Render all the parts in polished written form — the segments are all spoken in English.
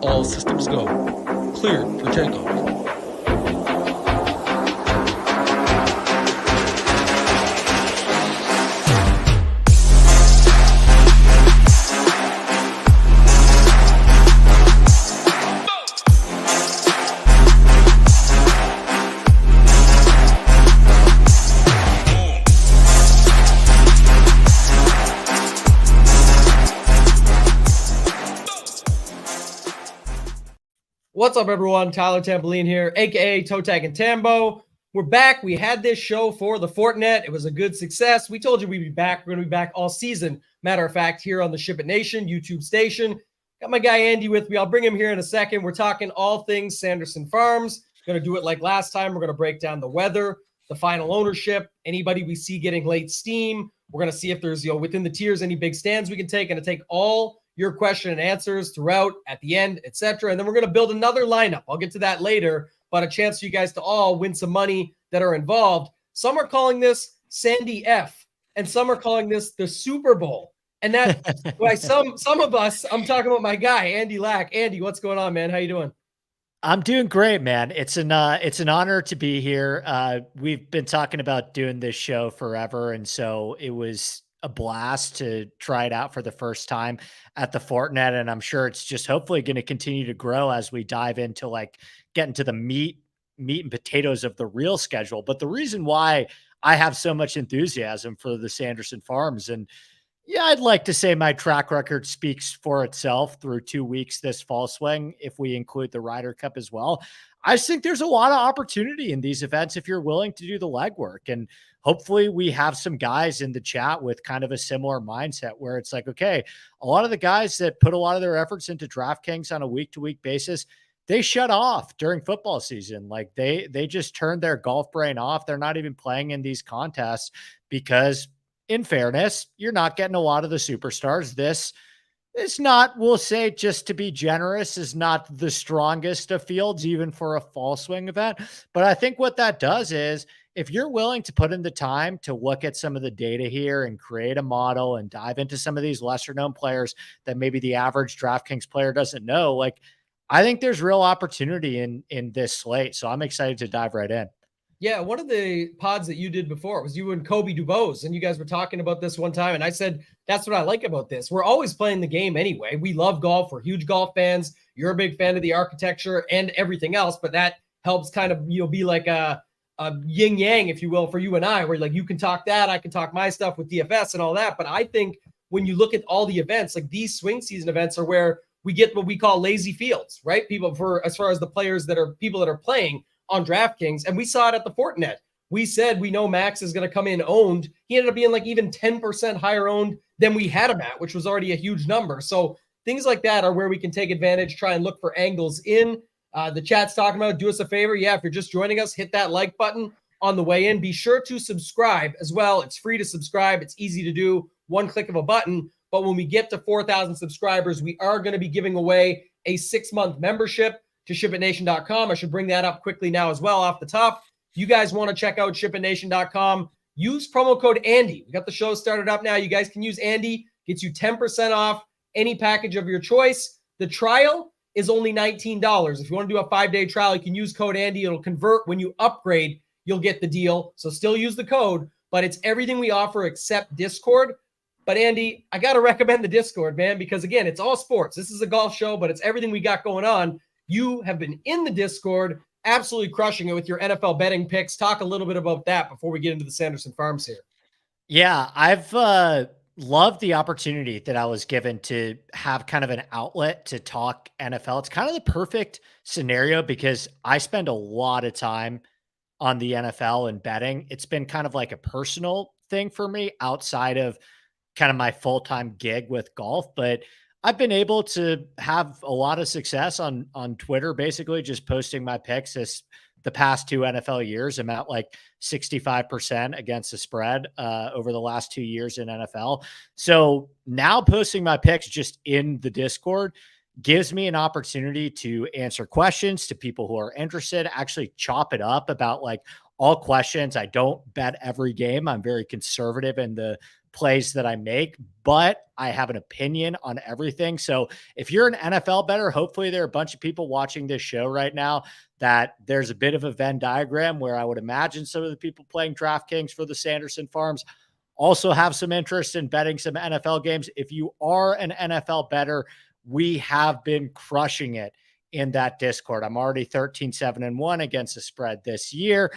All systems go. Cleared for takeoff. What's up, everyone? Tyler Tamboline here, aka ToeTagginTambo. We're back. We had this show for the Fortnite. It was a good success. We told you we'd be back. We're going to be back all season. Matter of fact, here on the SHIPIT Nation YouTube station. Got my guy Andy with me. I'll bring him here in a second. We're talking all things Sanderson Farms. Going to do it like last time. We're going to break down the weather, the final ownership, anybody we see getting late steam. We're going to see if there's, within the tiers, any big stands we can take, and to take all your question and answers throughout, at the end, etc. And then we're going to build another lineup. I'll get to that later, but a chance for you guys to all win some money that are involved. Some are calling this Sandy F, and some are calling this the Super Bowl. And that, why some of us, I'm talking about my guy, Andy Lack. Andy, what's going on, man? How you doing? I'm doing great, man. It's an honor to be here. We've been talking about doing this show forever, and so it was a blast to try it out for the first time at the Fortnite. And I'm sure it's just hopefully going to continue to grow as we dive into getting to the meat and potatoes of the real schedule. But the reason why I have so much enthusiasm for the Sanderson Farms, and yeah, I'd like to say my track record speaks for itself through 2 weeks this fall swing, if we include the Ryder Cup as well. I just think there's a lot of opportunity in these events if you're willing to do the legwork. And hopefully we have some guys in the chat with kind of a similar mindset where it's like, okay, a lot of the guys that put a lot of their efforts into DraftKings on a week-to-week basis, they shut off during football season. Like they just turned their golf brain off. They're not even playing in these contests because, in fairness, you're not getting a lot of the superstars. This is not, we'll say, just to be generous, is not the strongest of fields, even for a fall swing event. But I think what that does is, if you're willing to put in the time to look at some of the data here and create a model and dive into some of these lesser known players that maybe the average DraftKings player doesn't know, I think there's real opportunity in this slate. So I'm excited to dive right in. Yeah, one of the pods that you did before was you and Kobe Dubose, and you guys were talking about this one time, and I said, that's what I like about this. We're always playing the game anyway. We love golf. We're huge golf fans. You're a big fan of the architecture and everything else, but that helps kind of, be like a yin-yang, if you will, for you and I, where you can talk that, I can talk my stuff with DFS and all that. But I think when you look at all the events, these swing season events are where we get what we call lazy fields, right? As far as the players people that are playing on DraftKings. And we saw it at the Fortnite. We said, we know Max is going to come in owned. He ended up being even 10% higher owned than we had him at, which was already a huge number. So things like that are where we can take advantage, try and look for angles in. The chat's talking about, do us a favor. Yeah, if you're just joining us, hit that like button on the way in. Be sure to subscribe as well. It's free to subscribe. It's easy to do. One click of a button. But when we get to 4,000 subscribers, we are going to be giving away a 6-month membership to ShipItNation.com. I should bring that up quickly now as well off the top. If you guys want to check out ShipItNation.com, use promo code Andy. We got the show started up now. You guys can use Andy. Gets you 10% off any package of your choice. The trial is only $19. If you want to do a 5-day trial, you can use code Andy. It'll convert. When you upgrade, you'll get the deal. So still use the code, but it's everything we offer except Discord. But Andy, I got to recommend the Discord, man, because again, it's all sports. This is a golf show, but it's everything we got going on. You have been in the Discord, absolutely crushing it with your NFL betting picks. Talk a little bit about that before we get into the Sanderson Farms here. Yeah, I've loved the opportunity that I was given to have kind of an outlet to talk NFL. It's kind of the perfect scenario because I spend a lot of time on the NFL and betting. It's been kind of like a personal thing for me outside of kind of my full-time gig with golf, but I've been able to have a lot of success on Twitter, basically just posting my picks the past 2 NFL years. I'm at 65% against the spread over the last 2 years in NFL. So now posting my picks just in the Discord gives me an opportunity to answer questions to people who are interested, actually chop it up about all questions. I don't bet every game. I'm very conservative in the plays that I make, but I have an opinion on everything. So if you're an NFL bettor, hopefully there are a bunch of people watching this show right now that there's a bit of a Venn diagram where I would imagine some of the people playing DraftKings for the Sanderson Farms also have some interest in betting some NFL games. If you are an NFL bettor, we have been crushing it in that Discord. I'm already 13-7-1 against the spread this year.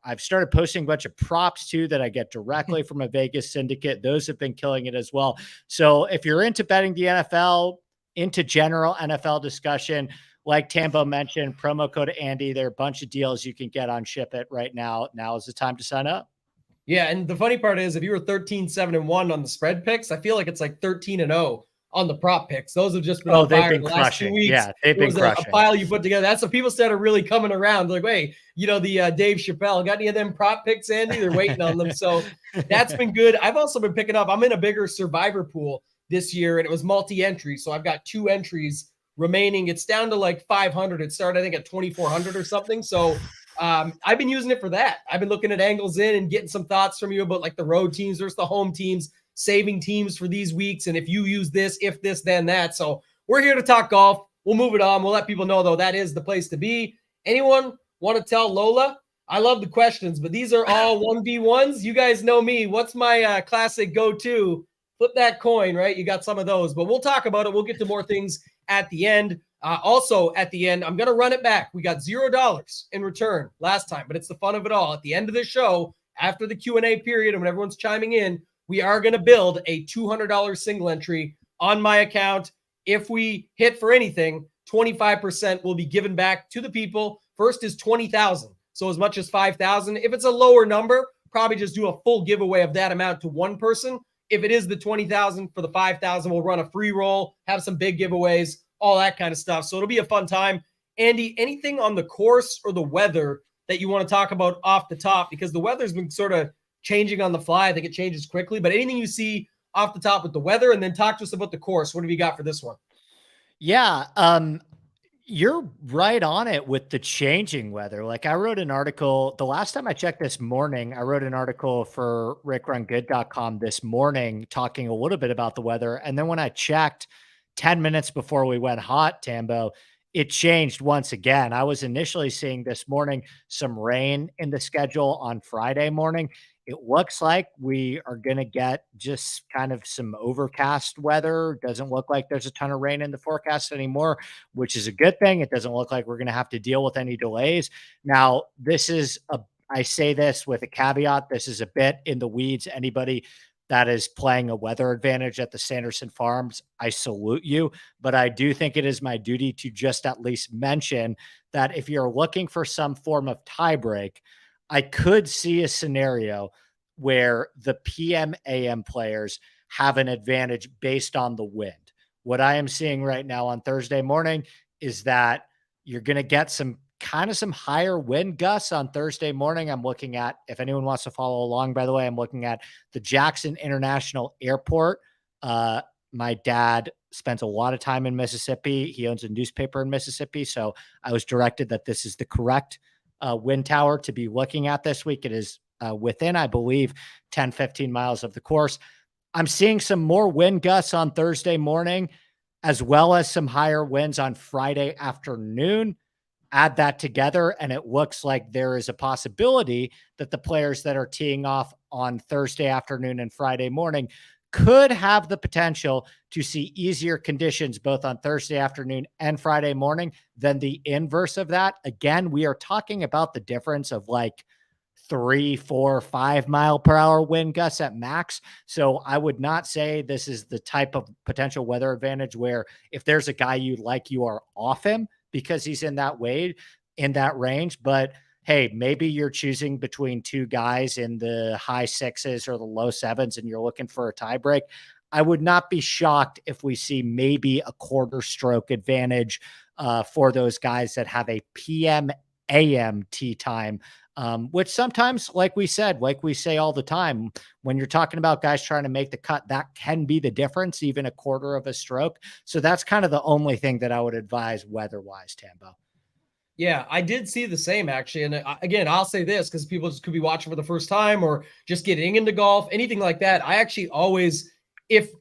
I've started posting a bunch of props too that I get directly from a Vegas syndicate. Those have been killing it as well. So if you're into betting the NFL, into general NFL discussion, like Tambo mentioned, promo code Andy, there are a bunch of deals you can get on SHIPIT right now. Now is the time to sign up. Yeah, and the funny part is if you were 13-7-1 on the spread picks, I feel like it's like 13-0 on the prop picks. Those have just been on fire the last 2 weeks. Yeah, they've been crushing. A pile you put together. That's what people started really coming around. They're like, wait, the Dave Chappelle, got any of them prop picks, Andy? They're waiting on them. So that's been good. I've also been picking up. I'm in a bigger survivor pool this year, and it was multi-entry. So I've got 2 entries remaining. It's down to like 500. It started, I think, at 2,400 or something. So I've been using it for that. I've been looking at angles in and getting some thoughts from you about like the road teams versus the home teams, saving teams for these weeks. And if you use this, if this, then that. So we're here to talk golf. We'll move it on. We'll let people know, though, that is the place to be. Anyone want to tell Lola? I love the questions, but these are all 1v1s. You guys know me. What's my classic go-to? Flip that coin, right? You got some of those, but we'll talk about it. We'll get to more things at the end. Also, at the end, I'm going to run it back. We got $0 in return last time, but it's the fun of it all. At the end of the show, after the Q&A period and when everyone's chiming in, we are going to build a $200 single entry on my account. If we hit for anything, 25% will be given back to the people. First is 20,000. So as much as 5,000. If it's a lower number, probably just do a full giveaway of that amount to one person. If it is the 20,000 for the 5,000, we'll run a free roll, have some big giveaways, all that kind of stuff. So it'll be a fun time. Andy, anything on the course or the weather that you want to talk about off the top? Because the weather's been sort of changing on the fly. I think it changes quickly, but anything you see off the top with the weather, and then talk to us about the course. What have you got for this one? Yeah. You're right on it with the changing weather. Like I wrote an article the last time I checked this morning, I wrote an article for rickrungood.com this morning talking a little bit about the weather. And then when I checked 10 minutes before we went hot, Tambo, it changed once again. I was initially seeing this morning some rain in the schedule on Friday morning. It looks like we are going to get just kind of some overcast weather. Doesn't look like there's a ton of rain in the forecast anymore, which is a good thing. It doesn't look like we're going to have to deal with any delays. Now, I say this with a caveat. This is a bit in the weeds. Anybody that is playing a weather advantage at the Sanderson Farms, I salute you. But I do think it is my duty to just at least mention that if you're looking for some form of tiebreak, I could see a scenario where the PM AM players have an advantage based on the wind. What I am seeing right now on Thursday morning is that you're going to get some higher wind gusts on Thursday morning. I'm looking at, if anyone wants to follow along, by the way, I'm looking at the Jackson International Airport. My dad spends a lot of time in Mississippi. He owns a newspaper in Mississippi. So I was directed that this is the correct wind tower to be looking at this week. It is within, I believe, 10, 15 miles of the course. I'm seeing some more wind gusts on Thursday morning, as well as some higher winds on Friday afternoon. Add that together, and it looks like there is a possibility that the players that are teeing off on Thursday afternoon and Friday morning could have the potential to see easier conditions both on Thursday afternoon and Friday morning than the inverse of that. Again, we are talking about the difference of like 3, 4, 5 mile per hour wind gusts at max. So I would not say this is the type of potential weather advantage where if there's a guy you like, you are off him because he's in that range. But hey, maybe you're choosing between two guys in the high 6s or the low 7s and you're looking for a tie break. I would not be shocked if we see maybe a quarter stroke advantage for those guys that have a PM AM tee time, which sometimes, like we say all the time, when you're talking about guys trying to make the cut, that can be the difference, even a quarter of a stroke. So that's kind of the only thing that I would advise weather-wise, Tambo. Yeah, I did see the same actually. And again, I'll say this because people just could be watching for the first time or just getting into golf, anything like that. I actually always,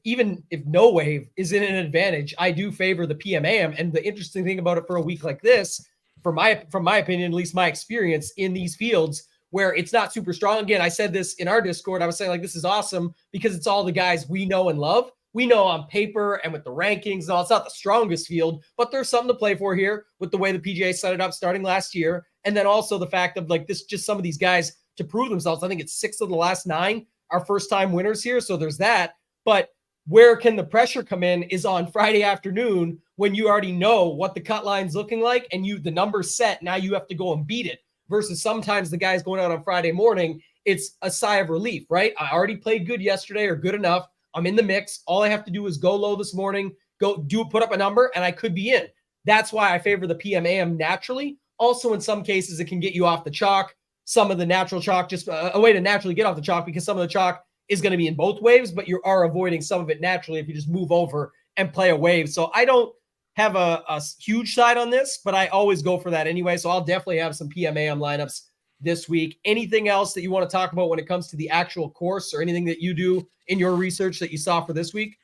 even if no wave is in an advantage, I do favor the PMAM. And the interesting thing about it for a week like this, from my opinion, at least my experience in these fields where it's not super strong. Again, I said this in our Discord. I was saying like, this is awesome because it's all the guys we know and love. We know on paper and with the rankings and all, it's not the strongest field, but there's something to play for here with the way the PGA set it up starting last year. And then also the fact of like this, just some of these guys to prove themselves. I think it's 6 of the last 9 are first time winners here. So there's that. But where can the pressure come in is on Friday afternoon when you already know what the cut line's looking like and the number's set. Now you have to go and beat it versus sometimes the guys going out on Friday morning. It's a sigh of relief, right? I already played good yesterday or good enough. I'm in the mix. All I have to do is go low this morning, put up a number, and I could be in. That's why I favor the PMAM naturally. Also, in some cases, it can get you off the chalk. Some of the natural chalk, just a way to naturally get off the chalk because some of the chalk is going to be in both waves, but you are avoiding some of it naturally if you just move over and play a wave. So I don't have a huge side on this, but I always go for that anyway. So I'll definitely have some PMAM lineups this week. Anything else that you want to talk about when it comes to the actual course or anything that you do in your research that you saw for this week?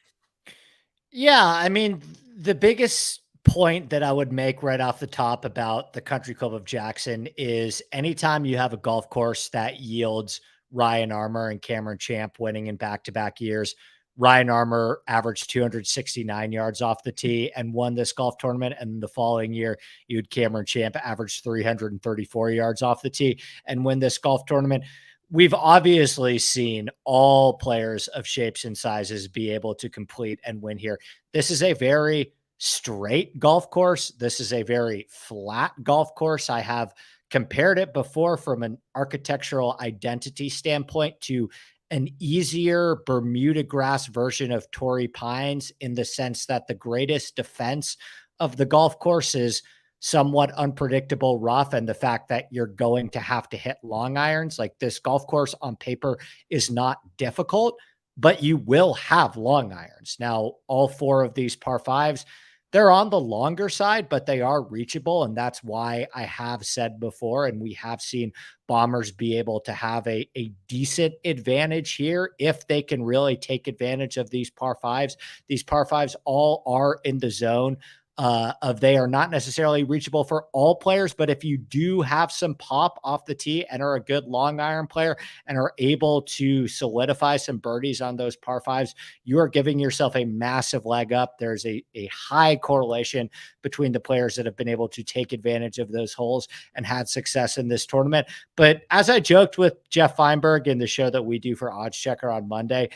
Yeah, I mean, the biggest point that I would make right off the top about the Country Club of Jackson is anytime you have a golf course that yields Ryan Armour and Cameron Champ winning in back-to-back years. Ryan Armour averaged 269 yards off the tee and won this golf tournament. And the following year, you had Cameron Champ average 334 yards off the tee and win this golf tournament. We've obviously seen all players of shapes and sizes be able to complete and win here. This is a very straight golf course. This is a very flat golf course. I have compared it before from an architectural identity standpoint to an easier Bermuda grass version of Torrey Pines in the sense that the greatest defense of the golf course is somewhat unpredictable rough and the fact that you're going to have to hit long irons. Like this golf course on paper is not difficult, but you will have long irons. Now, all 4 of these par 5s, they're on the longer side, but they are reachable. And that's why I have said before, and we have seen bombers be able to have a decent advantage here if they can really take advantage of these par 5s. These par 5s all are in the zone of they are not necessarily reachable for all players, but if you do have some pop off the tee and are a good long iron player and are able to solidify some birdies on those par 5s, you are giving yourself a massive leg up. There's a high correlation between the players that have been able to take advantage of those holes and had success in this tournament. But as I joked with Jeff Feinberg in the show that we do for Odds Checker on Monday,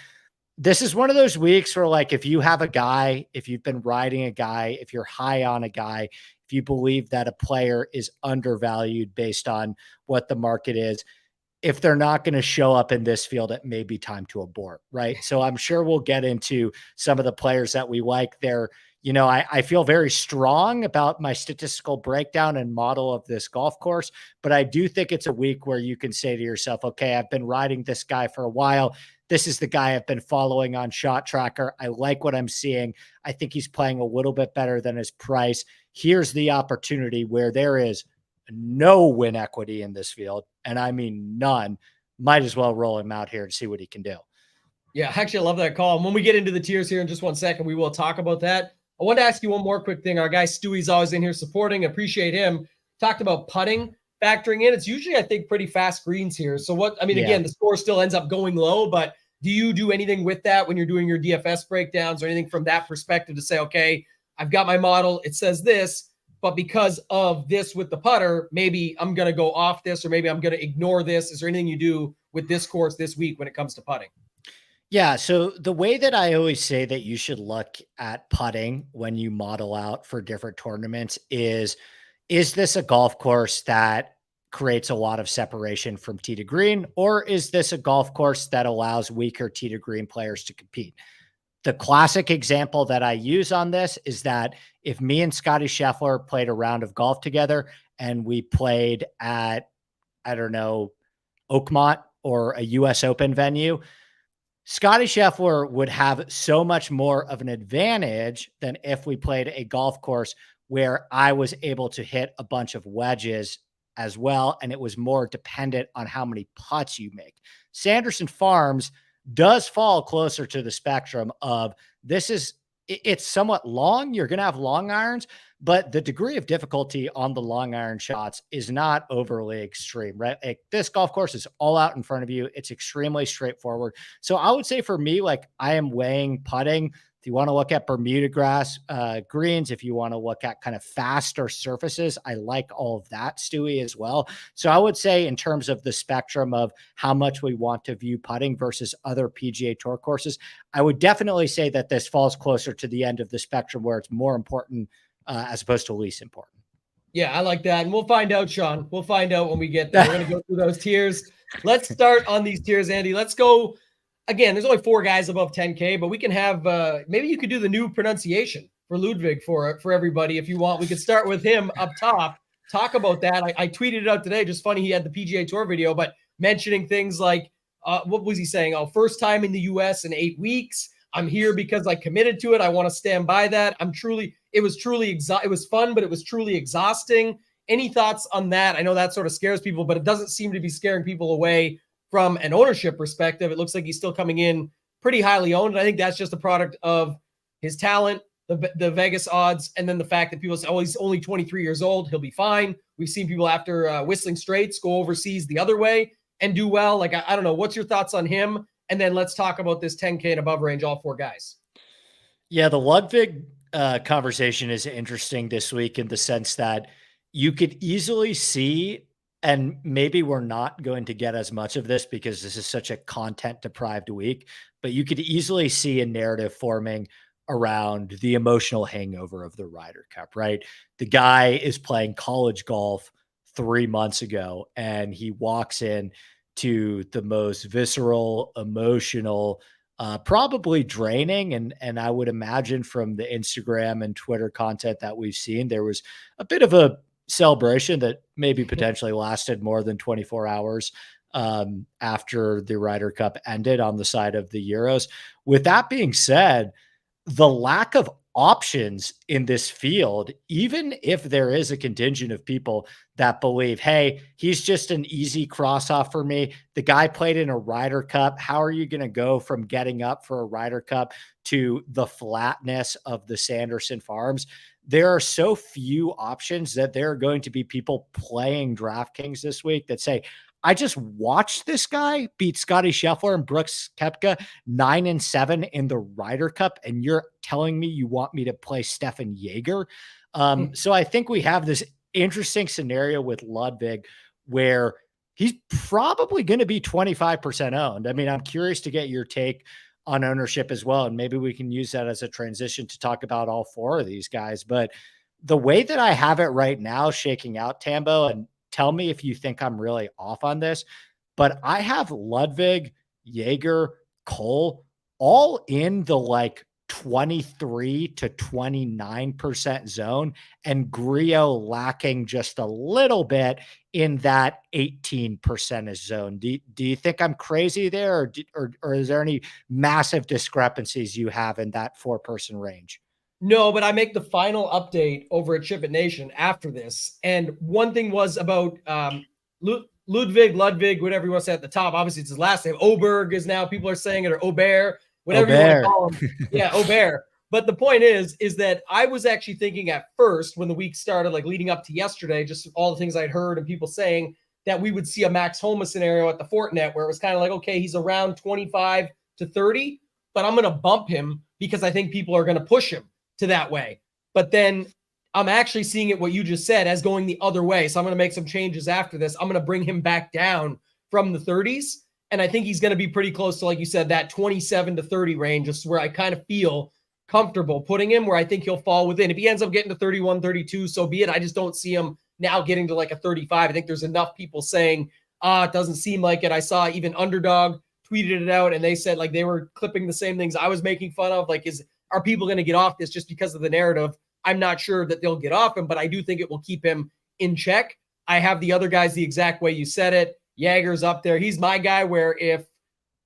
this is one of those weeks where, like, if you have a guy, if you've been riding a guy, if you're high on a guy, if you believe that a player is undervalued based on what the market is, if they're not going to show up in this field, it may be time to abort, right? So I'm sure we'll get into some of the players that we like there. You know, I feel very strong about my statistical breakdown and model of this golf course, but I do think it's a week where you can say to yourself, okay, I've been riding this guy for a while. This is the guy I've been following on Shot Tracker. I like what I'm seeing. I think he's playing a little bit better than his price. Here's the opportunity where there is no win equity in this field, and I mean none. Might as well roll him out here and see what he can do. Yeah, actually, I love that call. And when we get into the tiers here in just 1 second, we will talk about that. I want to ask you one more quick thing. Our guy Stewie's always in here supporting. Appreciate him. Talked about putting factoring in. It's usually, I think, pretty fast greens here. So again, the score still ends up going low, but do you do anything with that when you're doing your DFS breakdowns or anything from that perspective to say, okay, I've got my model, it says this, but because of this with the putter, maybe I'm going to go off this, or maybe I'm going to ignore this. Is there anything you do with this course this week when it comes to putting? Yeah. So the way that I always say that you should look at putting when you model out for different tournaments is this a golf course that creates a lot of separation from tee to green, or is this a golf course that allows weaker tee to green players to compete? The classic example that I use on this is that if me and Scotty Scheffler played a round of golf together and we played at, I don't know, Oakmont or a US Open venue, Scotty Scheffler would have so much more of an advantage than if we played a golf course where I was able to hit a bunch of wedges as well, and it was more dependent on how many putts you make. Sanderson Farms does fall closer to the spectrum of it's somewhat long. You're going to have long irons, but the degree of difficulty on the long iron shots is not overly extreme, right? Like, this golf course is all out in front of you. It's extremely straightforward. So I would say for me, like, I am weighing putting. If you want to look at Bermuda grass greens, if you want to look at kind of faster surfaces, I like all of that, Stewie, as well. So I would say in terms of the spectrum of how much we want to view putting versus other PGA Tour courses, I would definitely say that this falls closer to the end of the spectrum where it's more important as opposed to least important. Yeah, I like that. And we'll find out, Sean. We'll find out when we get there. We're going to go through those tiers. Let's start on these tiers, Andy. Let's go. Again, there's only 4 guys above 10K, but we can have, maybe you could do the new pronunciation for Ludwig for everybody if you want. We could start with him up top. Talk about that. I tweeted it out today. Just funny, he had the PGA Tour video, but mentioning things like, what was he saying? Oh, first time in the US in 8 weeks. I'm here because I committed to it. I want to stand by that. It was fun, but it was truly exhausting. Any thoughts on that? I know that sort of scares people, but it doesn't seem to be scaring people away from an ownership perspective. It looks like he's still coming in pretty highly owned. And I think that's just a product of his talent, the Vegas odds, and then the fact that people say, oh, he's only 23 years old. He'll be fine. We've seen people after Whistling Straits go overseas the other way and do well. Like, I don't know. What's your thoughts on him? And then let's talk about this 10K and above range, all 4 guys. Yeah, the Ludwig conversation is interesting this week in the sense that you could easily see, and maybe we're not going to get as much of this because this is such a content deprived week, but you could easily see a narrative forming around the emotional hangover of the Ryder Cup, right? The guy is playing college golf 3 months ago, and he walks in to the most visceral, emotional, probably draining. And I would imagine from the Instagram and Twitter content that we've seen, there was a bit of a celebration that maybe potentially lasted more than 24 hours after the Ryder Cup ended on the side of the Euros. With that being said, the lack of options in this field, even if there is a contingent of people that believe, hey, he's just an easy cross off for me. The guy played in a Ryder Cup. How are you going to go from getting up for a Ryder Cup to the flatness of the Sanderson Farms? There are so few options that there are going to be people playing DraftKings this week that say, I just watched this guy beat Scotty Scheffler and Brooks Koepka 9 and 7 in the Ryder Cup, and you're telling me you want me to play Stefan Jaeger? So I think we have this interesting scenario with Ludwig where he's probably going to be 25% owned. I mean, I'm curious to get your take on ownership as well, and maybe we can use that as a transition to talk about all 4 of these guys. But the way that I have it right now shaking out, Tambo, and tell me if you think I'm really off on this, but I have Ludwig, Jaeger, Cole all in the like 23 to 29% zone, and Griot lacking just a little bit in that 18% zone. Do you think I'm crazy there, or is there any massive discrepancies you have in that 4-person range? No, but I make the final update over at SHIPIT Nation after this. And one thing was about Ludwig, whatever you want to say at the top. Obviously, it's his last name. Oberg is now, people are saying it, or Aubert, whatever you want to call him. Yeah, Aubert. But the point is that I was actually thinking at first when the week started, like leading up to yesterday, just all the things I'd heard and people saying that we would see a Max Homa scenario at the Fortinet where it was kind of like, okay, he's around 25 to 30, but I'm going to bump him because I think people are going to push him to that way. But then I'm actually seeing it, what you just said, as going the other way. So I'm going to make some changes after this. I'm going to bring him back down from the 30s. And I think he's going to be pretty close to, like you said, that 27 to 30 range is where I kind of feel comfortable putting him, where I think he'll fall within. If he ends up getting to 31, 32, so be it. I just don't see him now getting to like a 35. I think there's enough people saying, it doesn't seem like it. I saw even Underdog tweeted it out and they said like they were clipping the same things I was making fun of. Like, are people going to get off this just because of the narrative? I'm not sure that they'll get off him, but I do think it will keep him in check. I have the other guys the exact way you said it. Jaeger's up there. He's my guy where if,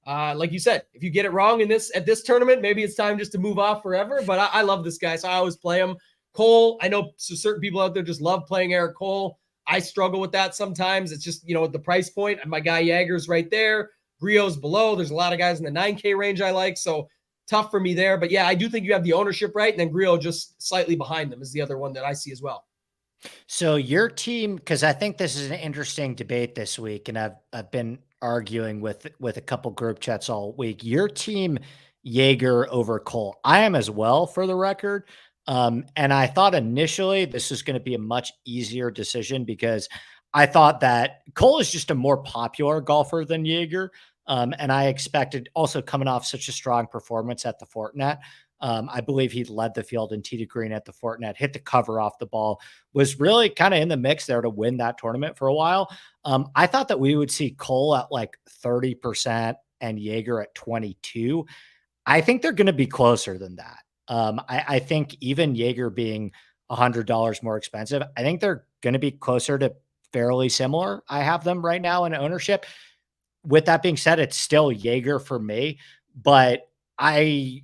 like you said, if you get it wrong at this tournament, maybe it's time just to move off forever. But I love this guy, so I always play him. Cole, I know certain people out there just love playing Eric Cole. I struggle with that sometimes. It's just, the price point. And my guy Jaeger's right there. Griot's below. There's a lot of guys in the 9K range I like. So tough for me there. But yeah, I do think you have the ownership right. And then Griot just slightly behind them is the other one that I see as well. So your team, because I think this is an interesting debate this week, and I've been arguing with a couple group chats all week. Your team, Jaeger over Cole. I am as well, for the record. And I thought initially this was going to be a much easier decision because I thought that Cole is just a more popular golfer than Jaeger. And I expected, also coming off such a strong performance at the Fortinet. I believe he led the field in tee to green at the Fortinet, hit the cover off the ball, was really kind of in the mix there to win that tournament for a while. I thought that we would see Cole at like 30% and Jaeger at 22. I think they're going to be closer than that. I think even Jaeger being $100 more expensive, I think they're going to be closer to fairly similar. I have them right now in ownership. With that being said, it's still Jaeger for me, but I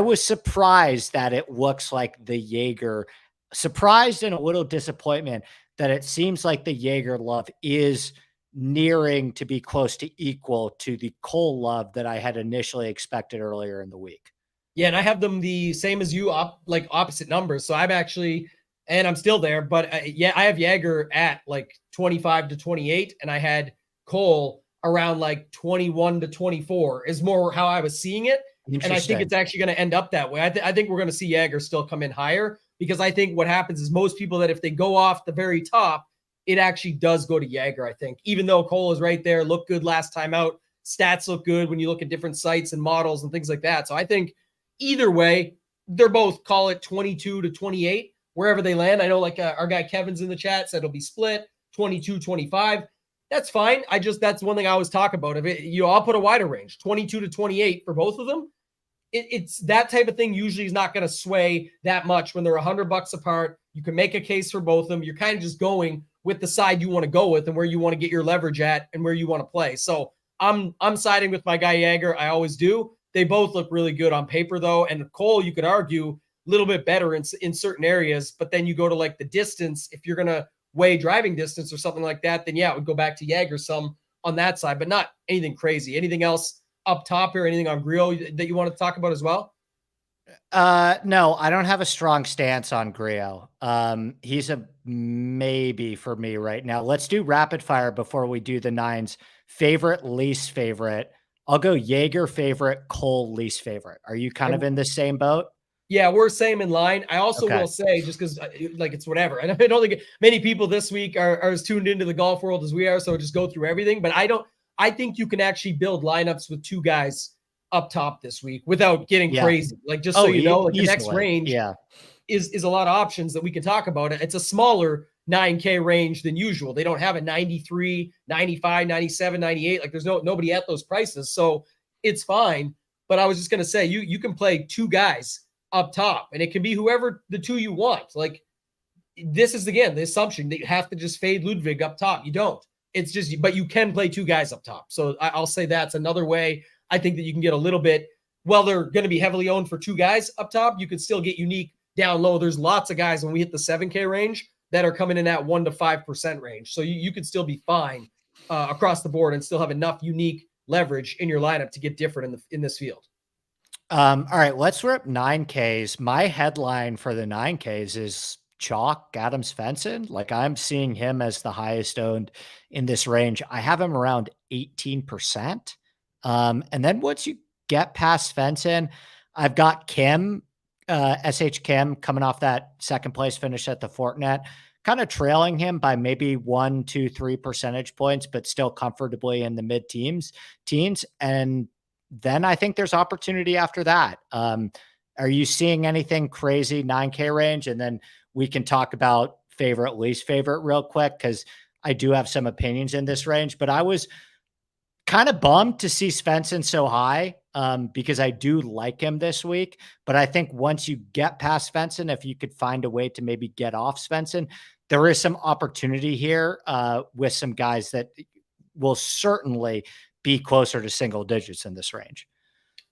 was surprised that it looks like the Jaeger, surprised and a little disappointment that it seems like the Jaeger love is nearing to be close to equal to the Cole love that I had initially expected earlier in the week. Yeah, and I have them the same as you, like opposite numbers. So I'm actually, and I'm still there, but I have Jaeger at like 25 to 28, and I had Cole around like 21 to 24 is more how I was seeing it. And I think it's actually going to end up that way. I think we're going to see Jaeger still come in higher because I think what happens is most people that if they go off the very top, it actually does go to Jaeger, I think. Even though Cole is right there, looked good last time out, stats look good when you look at different sites and models and things like that. So I think either way, they're both, call it 22 to 28, wherever they land. I know like our guy Kevin's in the chat said it'll be split 22, 25. That's fine. That's one thing I always talk about. I'll put a wider range, 22 to 28 for both of them. It's that type of thing usually is not going to sway that much when they're $100 apart. You can make a case for both of them. You're kind of just going with the side you want to go with and where you want to get your leverage at and where you want to play. So I'm siding with my guy Jaeger. I always do. They both look really good on paper though. And Cole, you could argue a little bit better in certain areas, but then you go to like the distance. If you're going to weigh driving distance or something like that, then yeah, it would go back to Jaeger some on that side, but not anything crazy. Anything else up top here, anything on Griot that you want to talk about as well? No, I don't have a strong stance on Griot. He's a maybe for me right now. Let's do rapid fire before we do the nines. Favorite, least favorite. I'll go Jaeger favorite, Cole least favorite. Are you kind of in the same boat? Yeah, we're same in line. I also will say, just because like it's whatever. I don't think many people this week are as tuned into the golf world as we are, so just go through everything. But I think you can actually build lineups with two guys up top this week without getting crazy. Like just so you know, like the next range is a lot of options that we can talk about. It's a smaller 9K range than usual. They don't have a 93, 95, 97, 98. Like there's nobody at those prices. So it's fine. But I was just going to say, you can play two guys up top and it can be whoever the two you want. Like this is again, the assumption that you have to just fade Ludwig up top. You don't. It's just, but you can play two guys up top. So I'll say that's another way I think that you can get a little bit, well, they're going to be heavily owned for two guys up top. You can still get unique down low. There's lots of guys when we hit the 7K range that are coming in at 1 to 5% range. So you could still be fine across the board and still have enough unique leverage in your lineup to get different in this field. All right, let's rip 9Ks. My headline for the 9Ks is chalk Adam Svensson. Like I'm seeing him as the highest owned in this range. I have him around 18%. And then once you get past Svensson, I've got Kim, SH Kim coming off that second place finish at the Fortinet, kind of trailing him by maybe 1, 2, 3 percentage points, but still comfortably in the mid teens. And then I think there's opportunity after that. Are you seeing anything crazy 9K range? And then we can talk about favorite, least favorite real quick, because I do have some opinions in this range, but I was kind of bummed to see Svensson so high because I do like him this week. But I think once you get past Svensson, if you could find a way to maybe get off Svensson, there is some opportunity here with some guys that will certainly be closer to single digits in this range.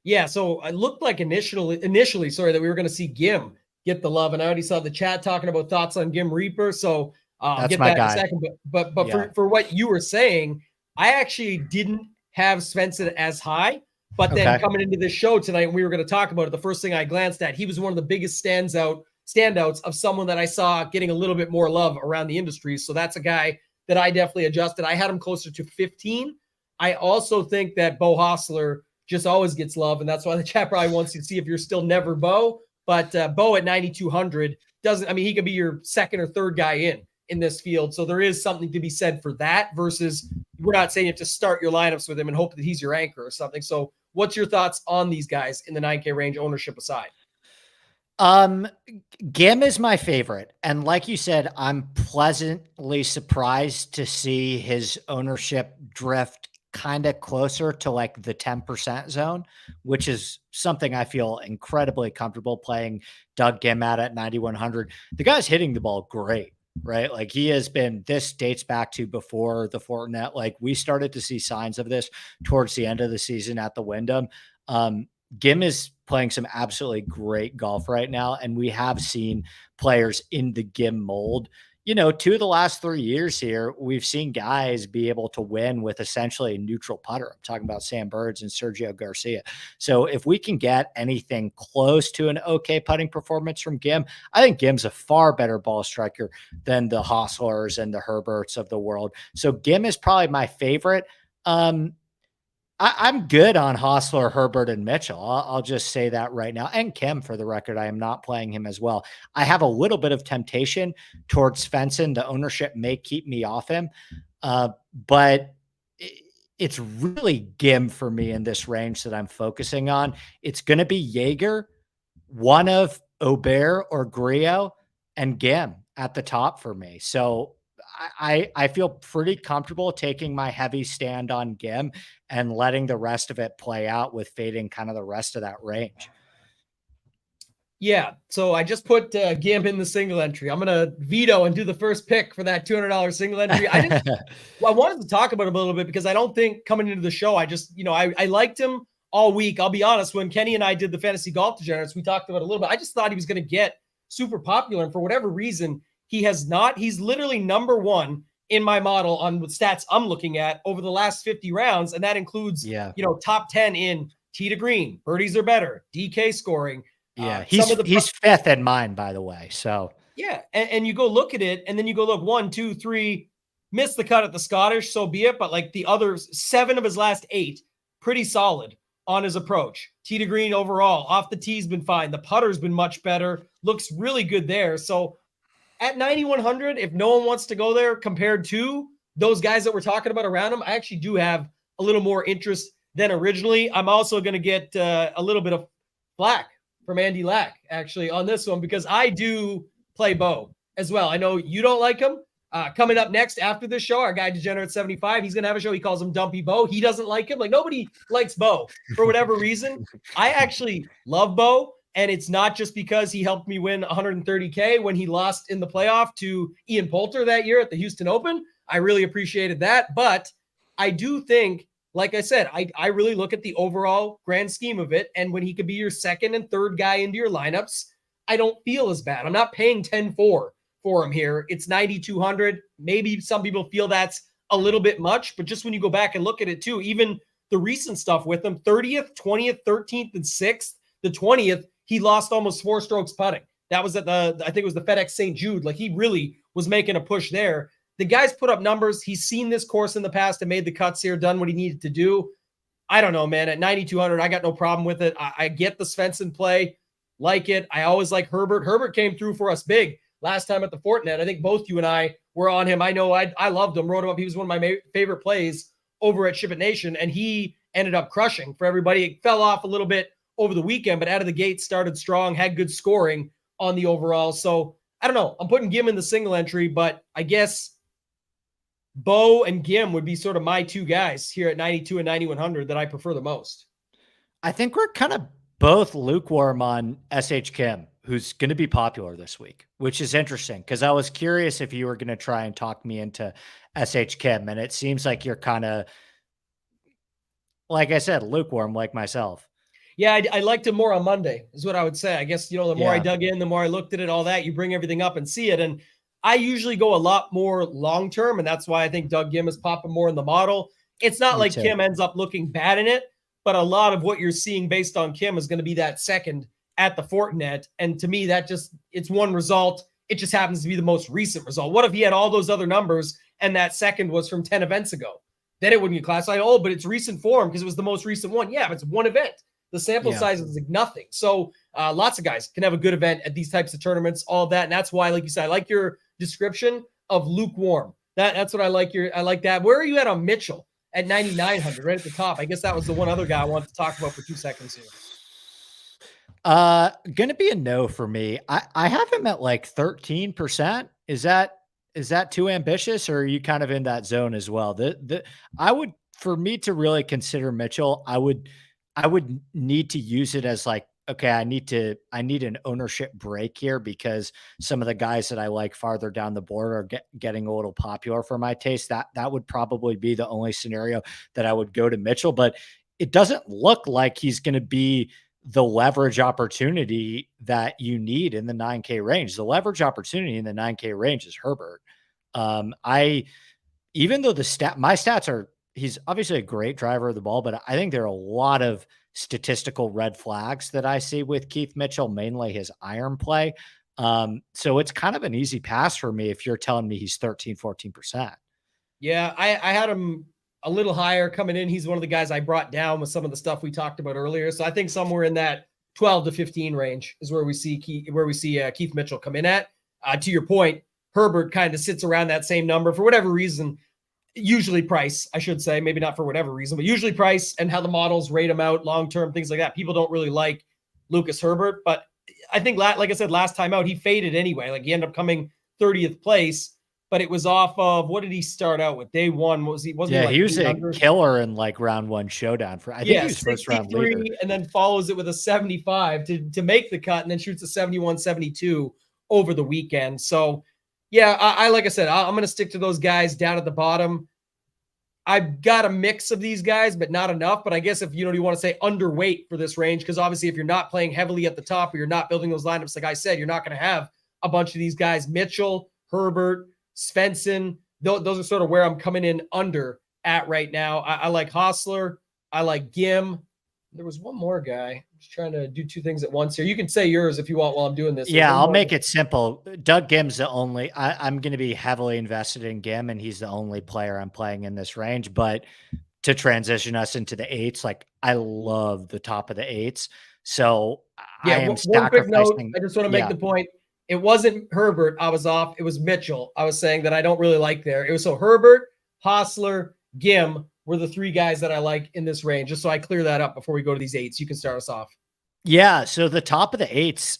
Yeah, so it looked like initially, that we were going to see Gim get the love. And I already saw the chat talking about thoughts on Gim Reaper. So I'll get my that guy. in a second. But Yeah. for what you were saying, I actually didn't have Svensson as high. But then coming into this show tonight, we were going to talk about it. The first thing I glanced at, he was one of the biggest standouts of someone that I saw getting a little bit more love around the industry. So that's a guy that I definitely adjusted. I had him closer to 15. I also think that Bo Hostler just always gets love, and that's why the chat probably wants you to see if you're still never Bo. But Bo at 9,200 doesn't. I mean, he could be your second or third guy in this field. So there is something to be said for that. Versus, we're not saying you have to start your lineups with him and hope that he's your anchor or something. So, what's your thoughts on these guys in the 9K range, ownership aside? Gim is my favorite. And like you said, I'm pleasantly surprised to see his ownership drift kind of closer to like the 10% zone, which is something I feel incredibly comfortable playing Doug Gim at 9,100. The guy's hitting the ball great, right? Like he has been, this dates back to before the Fortinet. Like we started to see signs of this towards the end of the season at the Wyndham. Gim is playing some absolutely great golf right now. And we have seen players in the Gim mold. 2 of the last 3 years here, we've seen guys be able to win with essentially a neutral putter. I'm talking about Sam Burns and Sergio Garcia. So if we can get anything close to an okay putting performance from Gim, I think Gim's a far better ball striker than the Hostlers and the Herberts of the world. So Gim is probably my favorite. I'm good on Hostler, Herbert, and Mitchell. I'll just say that right now. And Kim, for the record, I am not playing him as well. I have a little bit of temptation towards Svensson. The ownership may keep me off him. But it's really Gim for me in this range that I'm focusing on. It's going to be Jaeger, one of Aubert or Griot, and Gim at the top for me. So I feel pretty comfortable taking my heavy stand on Gim and letting the rest of it play out with fading kind of the rest of that range. Yeah. So I just put Gim in the single entry. I'm going to veto and do the first pick for that $200 single entry. I wanted to talk about him a little bit because I don't think coming into the show, I just, I liked him all week. I'll be honest. When Kenny and I did the Fantasy Golf Degenerates, we talked about it a little bit. I just thought he was going to get super popular. And for whatever reason, he has not. He's literally number one in my model on the stats I'm looking at over the last 50 rounds. And that includes, top 10 in tee to green, birdies are better, DK scoring. Yeah. He's fifth in mine, by the way. So yeah. And you go look at it and then you go look 1, 2, 3, missed the cut at the Scottish, so be it. But like the other 7 of his last 8, pretty solid on his approach. Tee to green overall, off the tee's been fine. The putter's been much better. Looks really good there. So at 9,100, if no one wants to go there compared to those guys that we're talking about around him, I actually do have a little more interest than originally. I'm also going to get a little bit of flack from Andy Lack actually on this one because I do play Bo as well. I know you don't like him. Coming up next after this show, our guy Degenerate 75, he's going to have a show. He calls him Dumpy Bo. He doesn't like him. Like nobody likes Bo for whatever reason. I actually love Bo. And it's not just because he helped me win 130K when he lost in the playoff to Ian Poulter that year at the Houston Open. I really appreciated that. But I do think, like I said, I really look at the overall grand scheme of it. And when he could be your second and third guy into your lineups, I don't feel as bad. I'm not paying 10-4 for him here. It's 9,200. Maybe some people feel that's a little bit much. But just when you go back and look at it too, even the recent stuff with him, 30th, 20th, 13th, and 6th, the 20th, he lost almost 4 strokes putting. That was at I think it was the FedEx St. Jude. Like he really was making a push there. The guy's put up numbers. He's seen this course in the past and made the cuts here, done what he needed to do. I don't know, man. At 9,200, I got no problem with it. I get the Svensson play, like it. I always like Herbert. Herbert came through for us big last time at the Fortinet. I think both you and I were on him. I know I loved him, wrote him up. He was one of my favorite plays over at SHIPIT Nation, and he ended up crushing for everybody. It fell off a little bit over the weekend, but out of the gate started strong, had good scoring on the overall. So I don't know. I'm putting Gim in the single entry, but I guess Bo and Gim would be sort of my 2 guys here at 92 and 9,100 that I prefer the most. I think we're kind of both lukewarm on SH Kim, who's going to be popular this week, which is interesting because I was curious if you were going to try and talk me into SH Kim. And it seems like you're kind of, like I said, lukewarm like myself. Yeah, I liked him more on Monday, is what I would say. I guess, the more I dug in, the more I looked at it, all that, you bring everything up and see it. And I usually go a lot more long-term, and that's why I think Doug Gim is popping more in the model. It's not like Kim ends up looking bad in it, but a lot of what you're seeing based on Kim is going to be that second at the Fortinet. And to me, it's one result. It just happens to be the most recent result. What if he had all those other numbers and that second was from 10 events ago? Then it wouldn't get classified. Oh, but it's recent form because it was the most recent one. Yeah, but it's one event. The sample size is like nothing. So lots of guys can have a good event at these types of tournaments, all of that. And that's why, like you said, I like your description of lukewarm. That's what I like. I like that. Where are you at on Mitchell at 9,900, right at the top? I guess that was the one other guy I wanted to talk about for 2 seconds here. Gonna be a no for me. I have him at like 13%. Is that too ambitious, or are you kind of in that zone as well? For me to really consider Mitchell, I would need to use it as like, okay, I need an ownership break here because some of the guys that I like farther down the board are getting a little popular for my taste. That would probably be the only scenario that I would go to Mitchell, but it doesn't look like he's going to be the leverage opportunity that you need in the 9K range. The leverage opportunity in the 9K range is Herbert. Even though my stats are, he's obviously a great driver of the ball, but I think there are a lot of statistical red flags that I see with Keith Mitchell, mainly his iron play. So it's kind of an easy pass for me if you're telling me he's 13, 14%. Yeah, I had him a little higher coming in. He's one of the guys I brought down with some of the stuff we talked about earlier. So I think somewhere in that 12 to 15 range is where we see Keith Mitchell come in at. To your point, Herbert kind of sits around that same number for whatever reason. Usually price, I should say, maybe not for whatever reason, but usually price and how the models rate him out long-term, things like that. People don't really like Lucas Herbert, but I think, like I said, last time out, he faded anyway. Like he ended up coming 30th place, but it was off of, what did he start out with? Day one, he was a killer in like round one showdown I think he was first round leader. And then follows it with a 75 to make the cut, and then shoots a 71, 72 over the weekend. So yeah, I like I said, I'm going to stick to those guys down at the bottom. I've got a mix of these guys, but not enough. But I guess if you want to say underweight for this range, because obviously if you're not playing heavily at the top or you're not building those lineups, like I said, you're not going to have a bunch of these guys. Mitchell, Herbert, Svensson, those are sort of where I'm coming in under at right now. I like Hostler. I like Gim. There was one more guy. I'm just trying to do two things at once here. You can say yours if you want while I'm doing this. Yeah, I'll make it simple. Doug Gim's the only, I'm going to be heavily invested in Gim, and he's the only player I'm playing in this range. But to transition us into the eights, like I love the top of the eights. So yeah, I am one quick note. I just want to make the point. It wasn't Herbert. I was off. It was Mitchell. I was saying that I don't really like there. It was so Herbert, Hostler, Gim were the three guys that I like in this range. Just so I clear that up before we go to these eights. You can start us off. Yeah. So the top of the eights,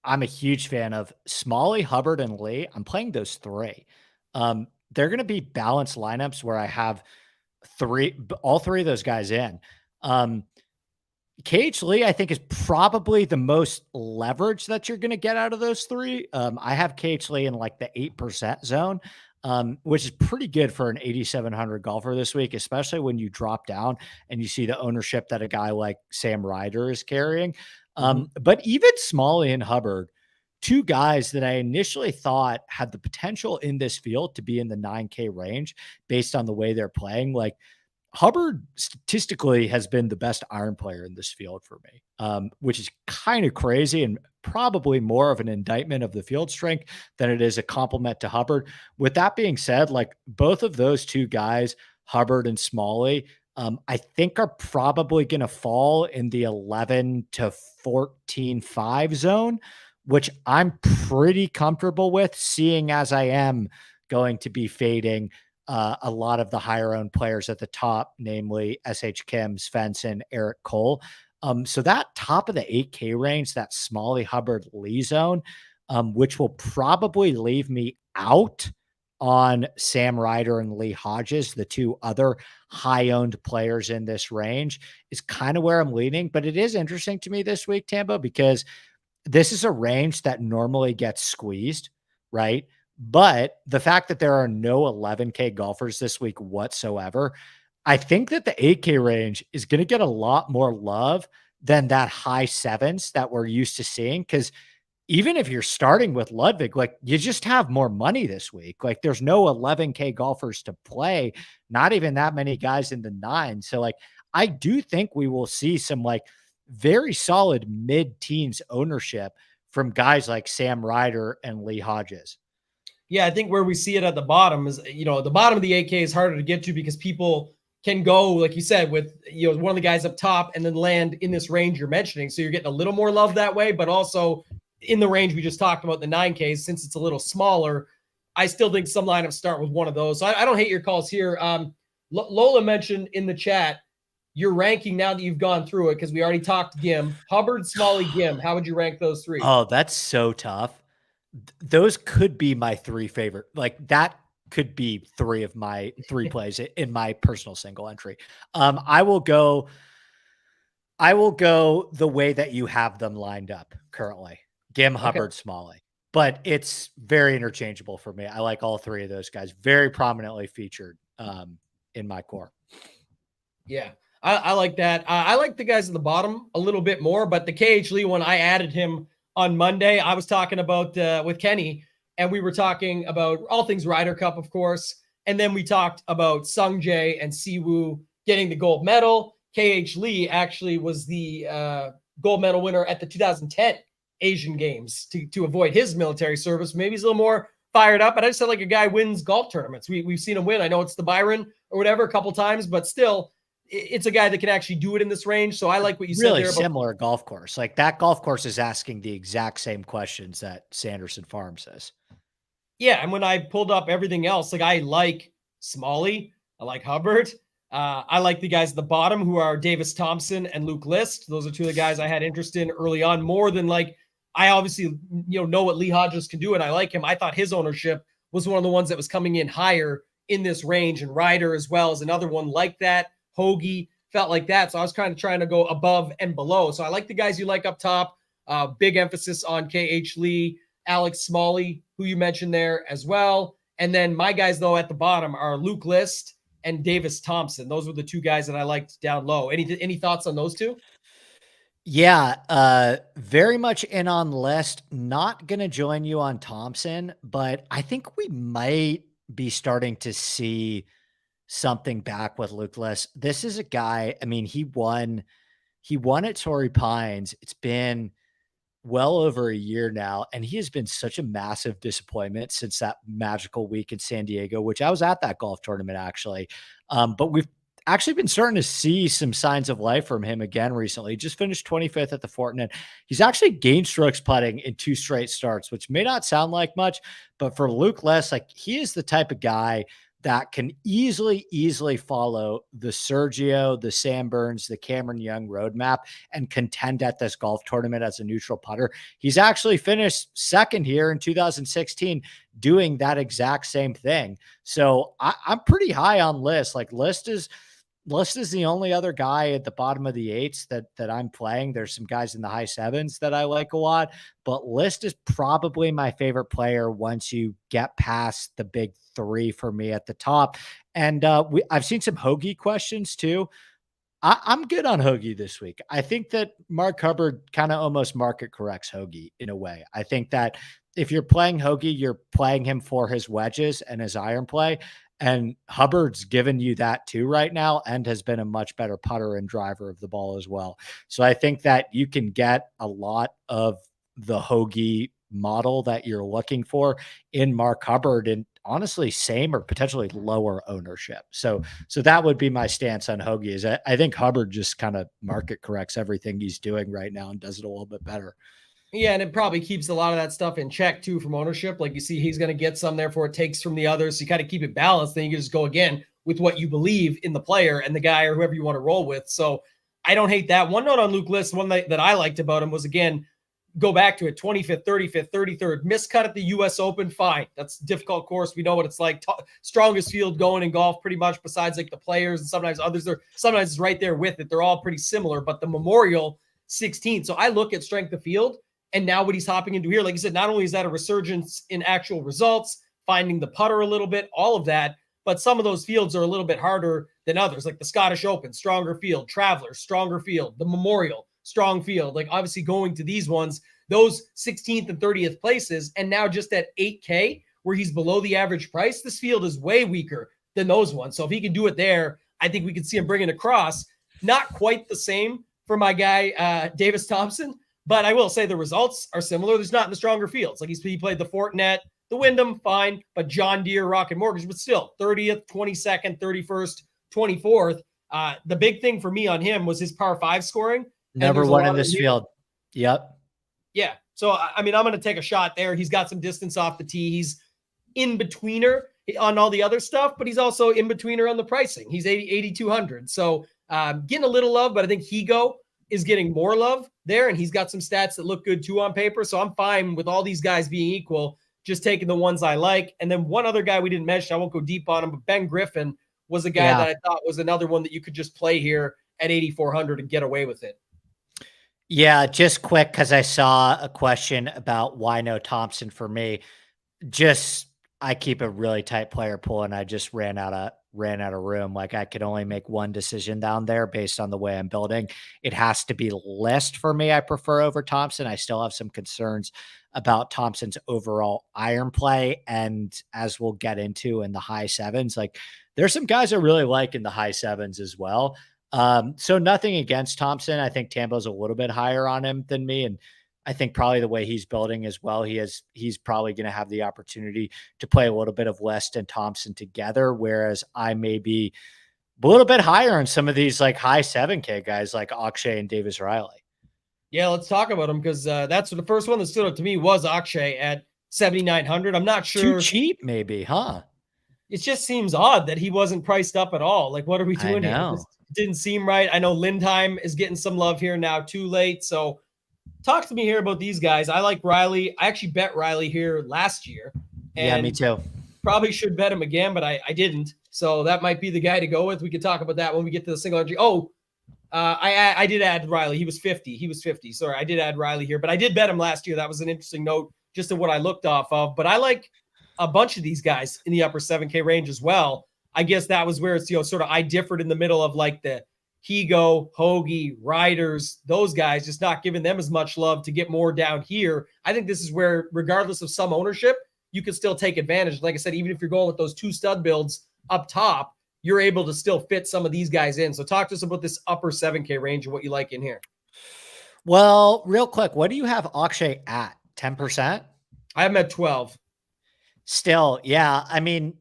I'm a huge fan of Smalley, Hubbard, and Lee. I'm playing those three. They're going to be balanced lineups where I have all three of those guys in. KH Lee, I think, is probably the most leverage that you're going to get out of those three. I have KH Lee in like the 8% zone, which is pretty good for an 8,700 golfer this week, especially when you drop down and you see the ownership that a guy like Sam Ryder is carrying. But even Smalley and Hubbard, two guys that I initially thought had the potential in this field to be in the 9K range based on the way they're playing. Like Hubbard statistically has been the best iron player in this field for me, which is kind of crazy and probably more of an indictment of the field strength than it is a compliment to Hubbard. With that being said, like both of those two guys, Hubbard and Smalley, I think are probably going to fall in the 11 to 14.5 zone, which I'm pretty comfortable with, seeing as I am going to be fading a lot of the higher owned players at the top, namely SH Kim, Svensson, Eric Cole. So that top of the 8K range, that Smalley, Hubbard, Lee zone, which will probably leave me out on Sam Ryder and Lee Hodges, the two other high owned players in this range, is kind of where I'm leaning. But it is interesting to me this week, Tambo, because this is a range that normally gets squeezed, right? But the fact that there are no 11K golfers this week whatsoever, I think that the 8K range is going to get a lot more love than that high sevens that we're used to seeing. Cause even if you're starting with Ludwig, like you just have more money this week. Like there's no 11K golfers to play, not even that many guys in the 9. So like, I do think we will see some like very solid mid-teens ownership from guys like Sam Ryder and Lee Hodges. Yeah, I think where we see it at the bottom is, the bottom of the 8K is harder to get to because people can go, like you said, with, one of the guys up top and then land in this range you're mentioning. So you're getting a little more love that way, but also in the range we just talked about, the 9Ks, since it's a little smaller, I still think some lineups start with one of those. So I don't hate your calls here. Lola mentioned in the chat, your ranking now that you've gone through it, because we already talked Gim, Hubbard, Smalley, Gim. How would you rank those 3? Oh, that's so tough. Those could be my 3 favorite. Like that could be 3 of my 3 plays in my personal single entry. I will go the way that you have them lined up currently. Gim, Hubbard, okay. Smalley. But it's very interchangeable for me. I like all 3 of those guys, very prominently featured in my core. Yeah, I like that. I like the guys at the bottom a little bit more, but the KH Lee one, I added him on Monday. I was talking about with Kenny, and we were talking about all things Ryder Cup, of course. And then we talked about Sung Jae and Siwoo getting the gold medal. KH Lee actually was the gold medal winner at the 2010 Asian Games to avoid his military service. Maybe he's a little more fired up, but I just said like a guy wins golf tournaments. We've seen him win. I know it's the Byron or whatever a couple times, but still, it's a guy that can actually do it in this range. So I like what you said there. Really similar golf course. Like that golf course is asking the exact same questions that Sanderson Farms is. Yeah. And when I pulled up everything else, like I like Smalley, I like Hubbard. I like the guys at the bottom who are Davis Thompson and Luke List. Those are 2 of the guys I had interest in early on, more than like, I obviously, know what Lee Hodges can do. And I like him. I thought his ownership was one of the ones that was coming in higher in this range, and Ryder as well as another one like that. Hoagie felt like that. So I was kind of trying to go above and below. So I like the guys you like up top. Big emphasis on KH Lee, Alex Smalley, who you mentioned there as well. And then my guys, though, at the bottom are Luke List and Davis Thompson. Those were the 2 guys that I liked down low. Any thoughts on those 2? Yeah, very much in on List. Not going to join you on Thompson, but I think we might be starting to see something back with Luke List. This is a guy, I mean, he won at Torrey Pines. It's been well over a year now, and he has been such a massive disappointment since that magical week in San Diego, which I was at that golf tournament actually. But we've actually been starting to see some signs of life from him again recently. He just finished 25th at the Fortinet. He's actually gained strokes putting in 2 straight starts, which may not sound like much, but for Luke List, like he is the type of guy that can easily follow the Sergio, the Sam Burns, the Cameron Young roadmap and contend at this golf tournament as a neutral putter. He's actually finished 2nd here in 2016 doing that exact same thing. So I'm pretty high on List. Like List is the only other guy at the bottom of the 8s that I'm playing. There's some guys in the high 7s that I like a lot, but List is probably my favorite player once you get past the big 3 for me at the top. And I've seen some Hoagie questions too. I'm good on Hoagie this week. I think that Mark Hubbard kind of almost market corrects Hoagie in a way. I think that if you're playing Hoagie, you're playing him for his wedges and his iron play. And Hubbard's given you that too right now and has been a much better putter and driver of the ball as well. So I think that you can get a lot of the Hoagie model that you're looking for in Mark Hubbard, and honestly, same or potentially lower ownership. So that would be my stance on Hoagie. Is I think Hubbard just kind of market corrects everything he's doing right now and does it a little bit better. Yeah, and it probably keeps a lot of that stuff in check too from ownership. Like you see, he's going to get some, therefore it takes from the others. So you kind of keep it balanced. Then you can just go again with what you believe in the player and the guy or whoever you want to roll with. So I don't hate that. One note on Luke List, one that I liked about him was, again, go back to it, 25th, 35th, 33rd, miscut at the U.S. Open, fine. That's a difficult course. We know what it's like. Strongest field going in golf pretty much besides like the players and sometimes others. Sometimes it's right there with it. They're all pretty similar, but the Memorial 16. So I look at strength of field. And now what he's hopping into here, like you said, not only is that a resurgence in actual results, finding the putter a little bit, all of that, but some of those fields are a little bit harder than others, like the Scottish Open, stronger field, Travelers, stronger field, the Memorial, strong field. Like obviously going to these ones, those 16th and 30th places, and now just at 8K where he's below the average price, this field is way weaker than those ones. So if he can do it there, I think we could see him bring it across. Not quite the same for my guy, Davis Thompson, but I will say the results are similar. There's not in the stronger fields. Like he played the Fortinet, the Wyndham, fine, but John Deere, Rocket Mortgage, but still 30th, 22nd, 31st, 24th. The big thing for me on him was his par 5 scoring. Number one in this field. Yep. Yeah. So, I mean, I'm going to take a shot there. He's got some distance off the tee. He's in betweener on all the other stuff, but he's also in betweener on the pricing. He's 8,200. So getting a little love, but I think Higo is getting more love there. And he's got some stats that look good too on paper. So I'm fine with all these guys being equal, just taking the ones I like. And then one other guy we didn't mention, I won't go deep on him, but Ben Griffin was a guy that I thought was another one that you could just play here at 8,400 and get away with it. Yeah, just quick, because I saw a question about why no Thompson for me. I keep a really tight player pool, and I just ran out of room. Like I could only make one decision down there based on the way I'm building. It has to be List for me. I prefer over Thompson. I still have some concerns about Thompson's overall iron play, and as we'll get into in the high sevens, like there's some guys I really like in the high sevens as well. So nothing against Thompson. I think Tambo's a little bit higher on him than me. And I think probably the way he's building as well, he's probably going to have the opportunity to play a little bit of West and Thompson together. Whereas I may be a little bit higher on some of these like high 7K guys like Akshay and Davis Riley. Yeah, let's talk about him because that's the first one that stood out to me was Akshay at 7,900. I'm not sure. Too cheap, maybe, huh? It just seems odd that he wasn't priced up at all. Like, what are we doing here? It didn't seem right. I know Lindheim is getting some love here now, too late. So talk to me here about these guys. I like Riley. I actually bet Riley here last year. And yeah, me too. Probably should bet him again, but I didn't. So that might be the guy to go with. We could talk about that when we get to the single entry. I did add Riley. He was 50. Sorry, I did add Riley here, but I did bet him last year. That was an interesting note just of what I looked off of. But I like a bunch of these guys in the upper 7K range as well. I guess that was where it's, sort of I differed in the middle of like the Higo, Hoagie, Riders, those guys, just not giving them as much love to get more down here. I think this is where, regardless of some ownership, you can still take advantage. Like I said, even if you're going with those 2 stud builds up top, you're able to still fit some of these guys in. So talk to us about this upper 7K range and what you like in here. Well, real quick, what do you have Akshay at? 10%? I have him at 12. Still, yeah. I mean,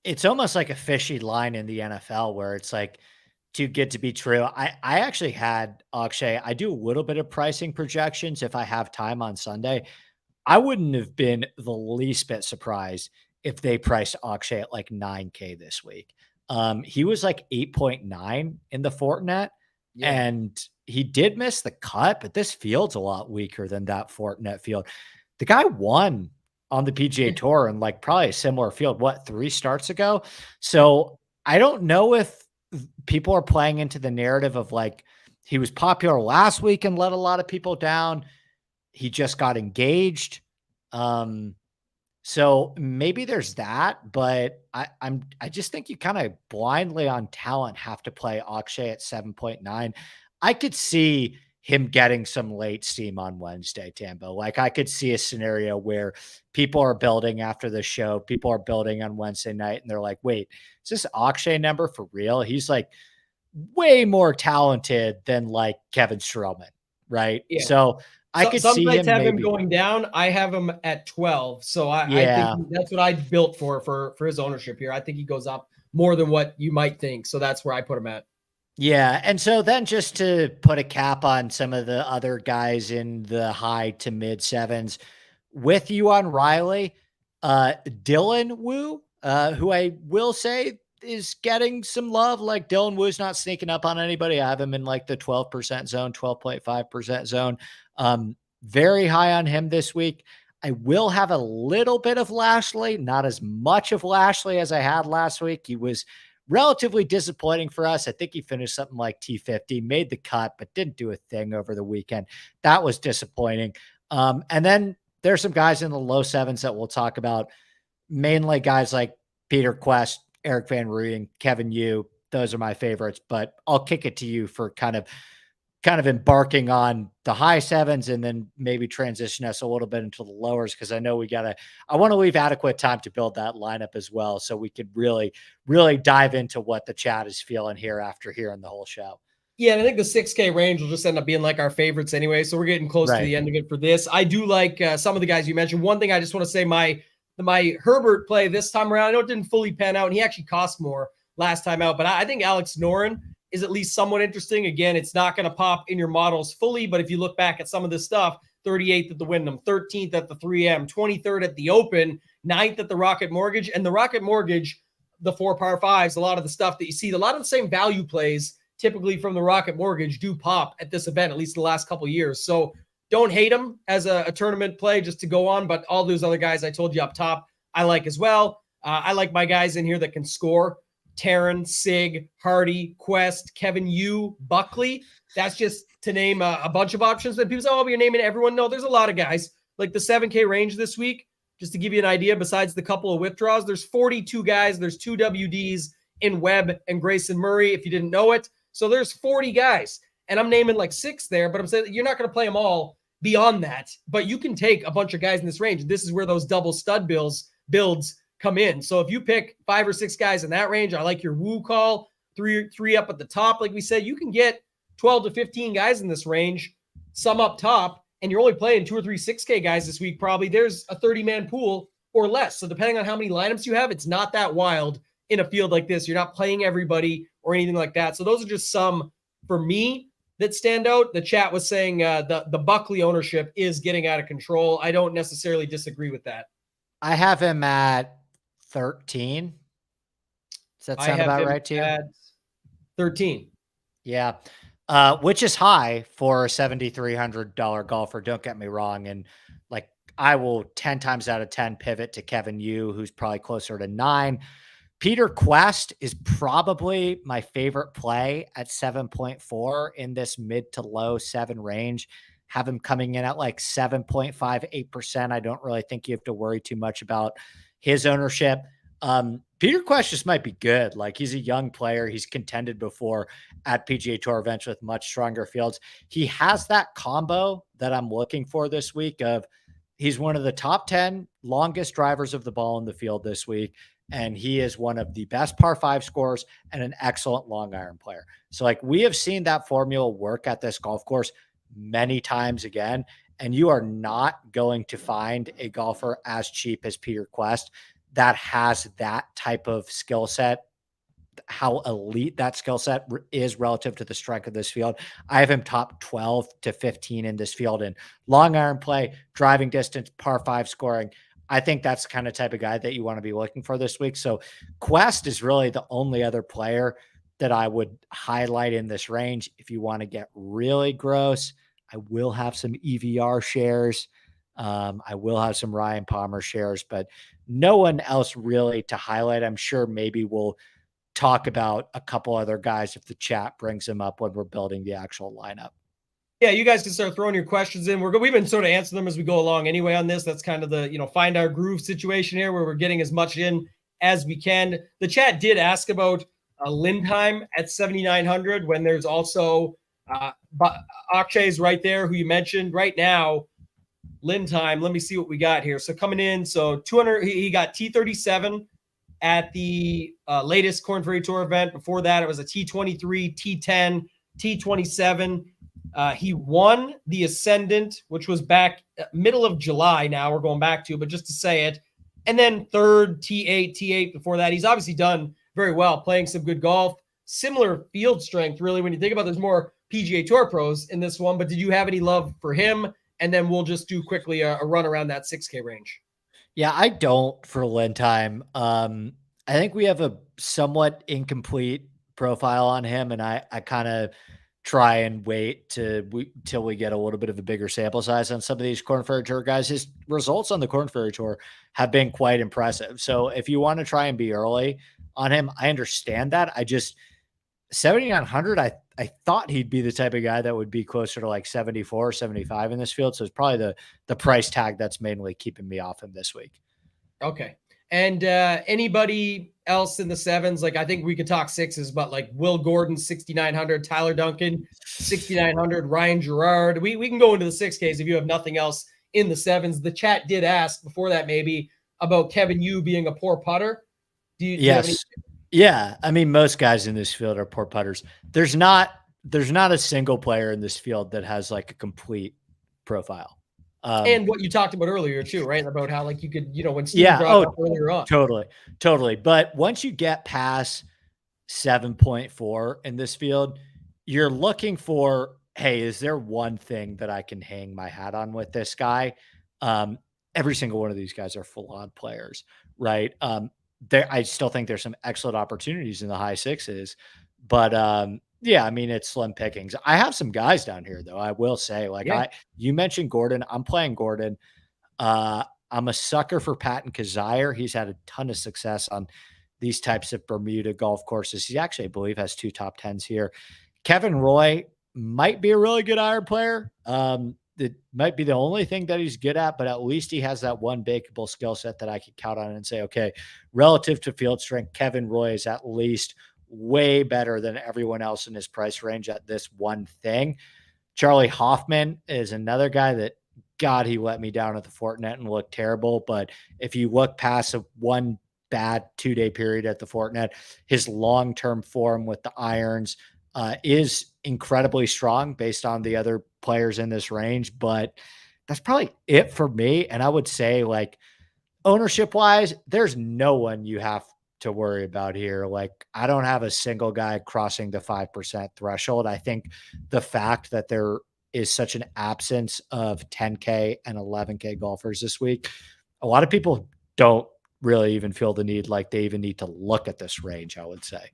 it's almost like a fishy line in the NFL where it's like too good to be true. I actually had Akshay. I do a little bit of pricing projections if I have time on Sunday. I wouldn't have been the least bit surprised if they priced Akshay at like 9K this week. He was like 8.9 in the Fortinet, and he did miss the cut, but this field's a lot weaker than that Fortinet field. The guy won on the PGA Tour and like probably a similar field, 3 starts ago. So I don't know if people are playing into the narrative of like, he was popular last week and let a lot of people down. He just got engaged. So maybe there's that, but I just think you kind of blindly on talent have to play Akshay at 7.9. I could see him getting some late steam on Wednesday, Tambo. Like I could see a scenario where people are building after the show. People are building on Wednesday night and they're like, wait, is this Akshay number for real? He's like way more talented than like Kevin Stroman. Right. Yeah. So I could see him have him going down. I have him at 12. So I think that's what I built for his ownership here. I think he goes up more than what you might think. So that's where I put him at. Yeah. And so then just to put a cap on some of the other guys in the high to mid 7s with you on Riley, Dylan Wu, who I will say is getting some love. Like Dylan Wu's not sneaking up on anybody. I have him in like the 12% zone, 12.5% zone. Very high on him this week. I will have a little bit of Lashley, not as much of Lashley as I had last week. He was relatively disappointing for us. I think he finished something like T50, made the cut, but didn't do a thing over the weekend. That was disappointing. And then there's some guys in the low 7s that we'll talk about, mainly guys like Peter Quest, Eric Van Rooyen, Kevin Yu. Those are my favorites, but I'll kick it to you for kind of kind of embarking on the high sevens and then maybe transition us a little bit into the lowers. Cause I know I want to leave adequate time to build that lineup as well. So we could really, really dive into what the chat is feeling here after hearing the whole show. Yeah, and I think the 6K range will just end up being like our favorites anyway. So we're getting close to the end of it for this. I do like some of the guys you mentioned. One thing I just want to say, my Herbert play this time around, I know it didn't fully pan out, and he actually cost more last time out, but I think Alex Noren is at least somewhat interesting. Again, it's not going to pop in your models fully, but if you look back at some of this stuff, 38th at the Wyndham, 13th at the 3M, 23rd at the Open, 9th at the Rocket Mortgage, and the Rocket Mortgage, the 4 par 5s, a lot of the stuff that you see, a lot of the same value plays typically from the Rocket Mortgage do pop at this event, at least the last couple of years. So don't hate him as a tournament play just to go on, but all those other guys I told you up top, I like as well. I like my guys in here that can score. Taryn, Sig, Hardy, Quest, Kevin Yu, Buckley. That's just to name a bunch of options. That people say, oh, you're naming everyone. No, there's a lot of guys. Like the 7K range this week, just to give you an idea, besides the couple of withdrawals, there's 42 guys. There's 2 WDs in Webb and Grayson Murray, if you didn't know it. So there's 40 guys. And I'm naming like 6 there, but I'm saying you're not going to play them all beyond that. But you can take a bunch of guys in this range. This is where those double stud builds come in. So if you pick 5 or 6 guys in that range, I like your Woo call, three up at the top. Like we said, you can get 12 to 15 guys in this range, some up top, and you're only playing 2 or 3 6K guys this week. Probably there's a 30-man pool or less. So depending on how many lineups you have, it's not that wild in a field like this. You're not playing everybody or anything like that. So those are just some for me that stand out. The chat was saying the Buckley ownership is getting out of control. I don't necessarily disagree with that. I have him at 13. Does that sound about right to you? At 13. Yeah. Which is high for a $7,300 golfer. Don't get me wrong. And like, I will 10 times out of 10 pivot to Kevin Yu, who's probably closer to 9. Peter Quest is probably my favorite play at 7.4 in this mid to low 7 range. Have him coming in at like 7.58%. I don't really think you have to worry too much about his ownership. Peter Quest just might be good. Like, he's a young player. He's contended before at PGA Tour events with much stronger fields. He has that combo that I'm looking for this week of he's one of the top 10 longest drivers of the ball in the field this week. And he is one of the best par 5 scorers and an excellent long iron player. So like, we have seen that formula work at this golf course many times again, and you are not going to find a golfer as cheap as Peter Quest that has that type of skill set, how elite that skill set is relative to the strength of this field. I have him top 12 to 15 in this field in long iron play, driving distance, par 5 scoring. I think that's the kind of type of guy that you want to be looking for this week. So Quest is really the only other player that I would highlight in this range. If you want to get really gross, I will have some EVR shares. I will have some Ryan Palmer shares, but no one else really to highlight. I'm sure maybe we'll talk about a couple other guys if the chat brings them up when we're building the actual lineup. Yeah, you guys can start throwing your questions in. We've been sort of answering them as we go along anyway on this. That's kind of the, find our groove situation here where we're getting as much in as we can. The chat did ask about Lindheim at 7,900 when there's also Akshay's right there, who you mentioned right now. Lindheim, let me see what we got here. So coming in, so 200, he got T37 at the latest Korn Ferry Tour event. Before that, it was a T23, T10, T27. He won the Ascendant, which was back middle of July. Now we're going back to, but just to say it. And then third, T8 before that. He's obviously done very well, playing some good golf. Similar field strength, really, when you think about there's more PGA Tour pros in this one. But did you have any love for him? And then we'll just do quickly a run around that 6K range. Yeah, I don't for Lindheim. I think we have a somewhat incomplete profile on him, and I kind of try and wait till we get a little bit of a bigger sample size on some of these Korn Ferry Tour guys. His results on the Korn Ferry Tour have been quite impressive. So if you want to try and be early on him, I understand that. I just 7,900, I thought he'd be the type of guy that would be closer to like 74, 75 in this field. So it's probably the price tag that's mainly keeping me off him this week. Okay. And anybody else in the 7s, like I think we could talk 6s, but like Will Gordon, 6,900, Tyler Duncan, 6,900, Ryan Gerard. We can go into the 6Ks if you have nothing else in the 7s. The chat did ask before that maybe about Kevin Yu being a poor putter. Do you have any? Yeah. I mean, most guys in this field are poor putters. There's not a single player in this field that has like a complete profile. And what you talked about earlier too, right? About how like you could, when Steve brought it up earlier on. Totally. But once you get past 7.4 in this field, you're looking for, hey, is there one thing that I can hang my hat on with this guy? Every single one of these guys are full on players, right? I still think there's some excellent opportunities in the high 6s, but yeah, I mean, it's slim pickings. I have some guys down here though. I will say, you mentioned Gordon. I'm playing Gordon. I'm a sucker for Patton Kazire. He's had a ton of success on these types of Bermuda golf courses. He actually, I believe, has 2 top 10s here. Kevin Roy might be a really good iron player. It might be the only thing that he's good at, but at least he has that one bakeable skill set that I can count on and say, okay, relative to field strength, Kevin Roy is at least way better than everyone else in his price range at this one thing. Charlie Hoffman is another guy that, God, he let me down at the Fortinet and looked terrible. But if you look past one bad 2-day period at the Fortinet, his long-term form with the irons is incredibly strong based on the other players in this range. But that's probably it for me. And I would say, like, ownership wise, there's no one you have to worry about here. Like, I don't have a single guy crossing the 5% threshold. I think the fact that there is such an absence of 10K and 11K golfers this week, a lot of people don't really even feel the need, like they even need to look at this range, I would say.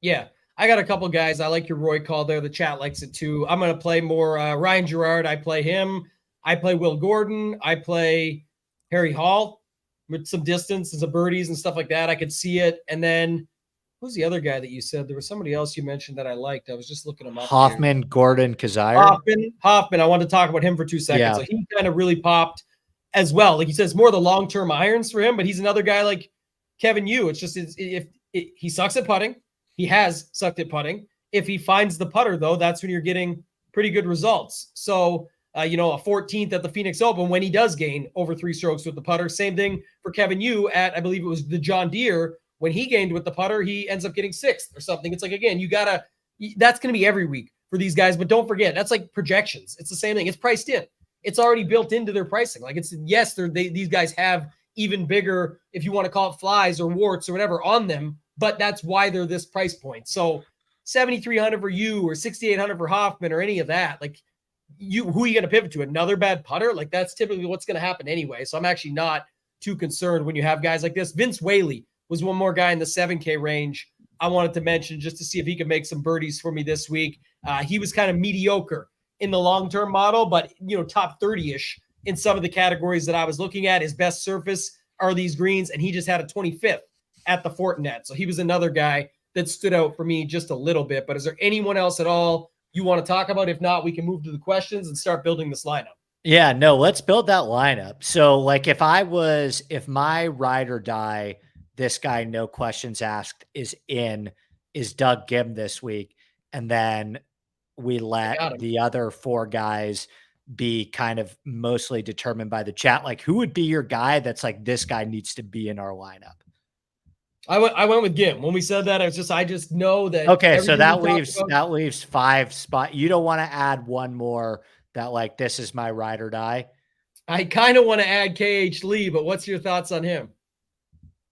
Yeah. I got a couple guys. I like your Roy call there. The chat likes it too. I'm going to play more Ryan Gerard. I play him. I play Will Gordon. I play Harry Hall with some distance and some birdies and stuff like that. I could see it. And then who's the other guy that you said? There was somebody else you mentioned that I liked. I was just looking him up. Hoffman, here. Gordon, Kazire. Hoffman. I wanted to talk about him for 2 seconds. Yeah. So he kind of really popped as well. Like he says, more the long-term irons for him, but he's another guy like Kevin Yu. It's just, if he sucks at putting, he has sucked at putting. If he finds the putter though, that's when you're getting pretty good results. So, a 14th at the Phoenix Open when he does gain over 3 strokes with the putter. Same thing for Kevin Yu at, I believe it was the John Deere. When he gained with the putter, he ends up getting 6th or something. It's like, again, that's going to be every week for these guys. But don't forget, that's like projections. It's the same thing. It's priced in. It's already built into their pricing. Like these guys have even bigger, if you want to call it flies or warts or whatever on them, but that's why they're this price point. So 7,300 for you or 6,800 for Hoffman or any of that, like, who are you going to pivot to? Another bad putter? Like that's typically what's going to happen anyway. So I'm actually not too concerned when you have guys like this. Vince Whaley was one more guy in the 7K range I wanted to mention just to see if he could make some birdies for me this week. He was kind of mediocre in the long-term model, but top 30-ish in some of the categories that I was looking at. His best surface are these greens, and he just had a 25th at the Fortinet. So he was another guy that stood out for me just a little bit. But is there anyone else at all you want to talk about? If not, we can move to the questions and start building this lineup. Yeah, no, let's build that lineup. So like if my ride or die, this guy, no questions asked, is Doug Gim this week. And then we let the other 4 guys be kind of mostly determined by the chat. Like who would be your guy that's like, this guy needs to be in our lineup? I went with Gim. When we said that, I just know that. Okay. So that leaves 5 spots. You don't want to add one more that like, this is my ride or die. I kind of want to add KH Lee, but what's your thoughts on him?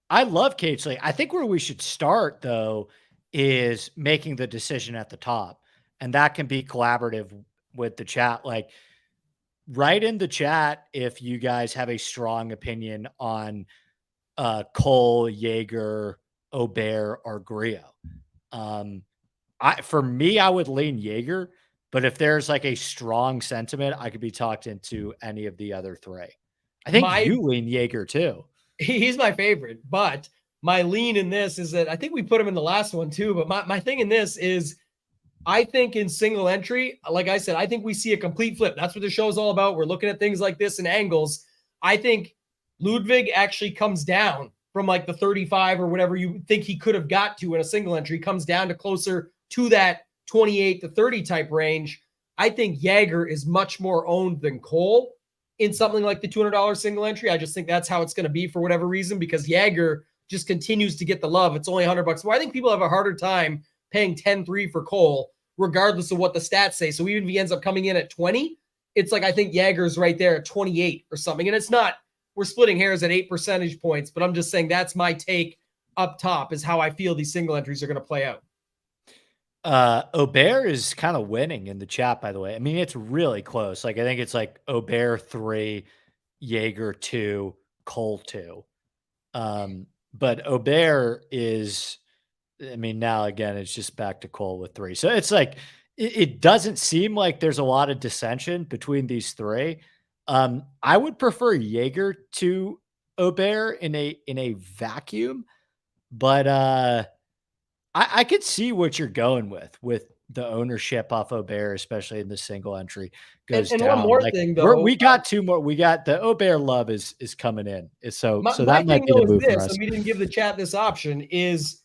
I love KH Lee. I think where we should start though, is making the decision at the top, and that can be collaborative with the chat. Like write in the chat if you guys have a strong opinion on Cole, Jaeger, Aubert, or Grillo. For me, I would lean Jaeger, but if there's like a strong sentiment, I could be talked into any of the other 3. I think you lean Jaeger too. He's my favorite, but my lean in this is that I think we put him in the last one too. But my thing in this is I think in single entry, like I said, I think we see a complete flip. That's what the show is all about. We're looking at things like this and angles. I think Ludwig actually comes down from like the 35 or whatever you think he could have got to in a single entry comes down to closer to that 28 to 30 type range. I think Jaeger is much more owned than Cole in something like the $200 single entry. I just think that's how it's going to be for whatever reason, because Jaeger just continues to get the love. It's only $100 more. I think people have a harder time paying 10-3 for Cole, regardless of what the stats say. So even if he ends up coming in at 20, it's like, I think Jaeger's right there at 28 or something. And it's not, we're splitting hairs at 8 percentage points, but I'm just saying that's my take up top, is how I feel these single entries are going to play out. Aubert is kind of winning in the chat, by the way. I mean, it's really close. Like, I think it's like Aubert 3, Jaeger 2, Cole 2. But Aubert is, I mean, now again, it's just back to Cole with 3. So it's like, it doesn't seem like there's a lot of dissension between these three. I would prefer Jaeger to Aubert in a vacuum, but I could see what you're going with the ownership off Aubert, especially in the single entry goes and down. one more thing, though, we got two more. We got the Aubert love is coming in. So that might be the move for us. And we didn't give the chat this option, is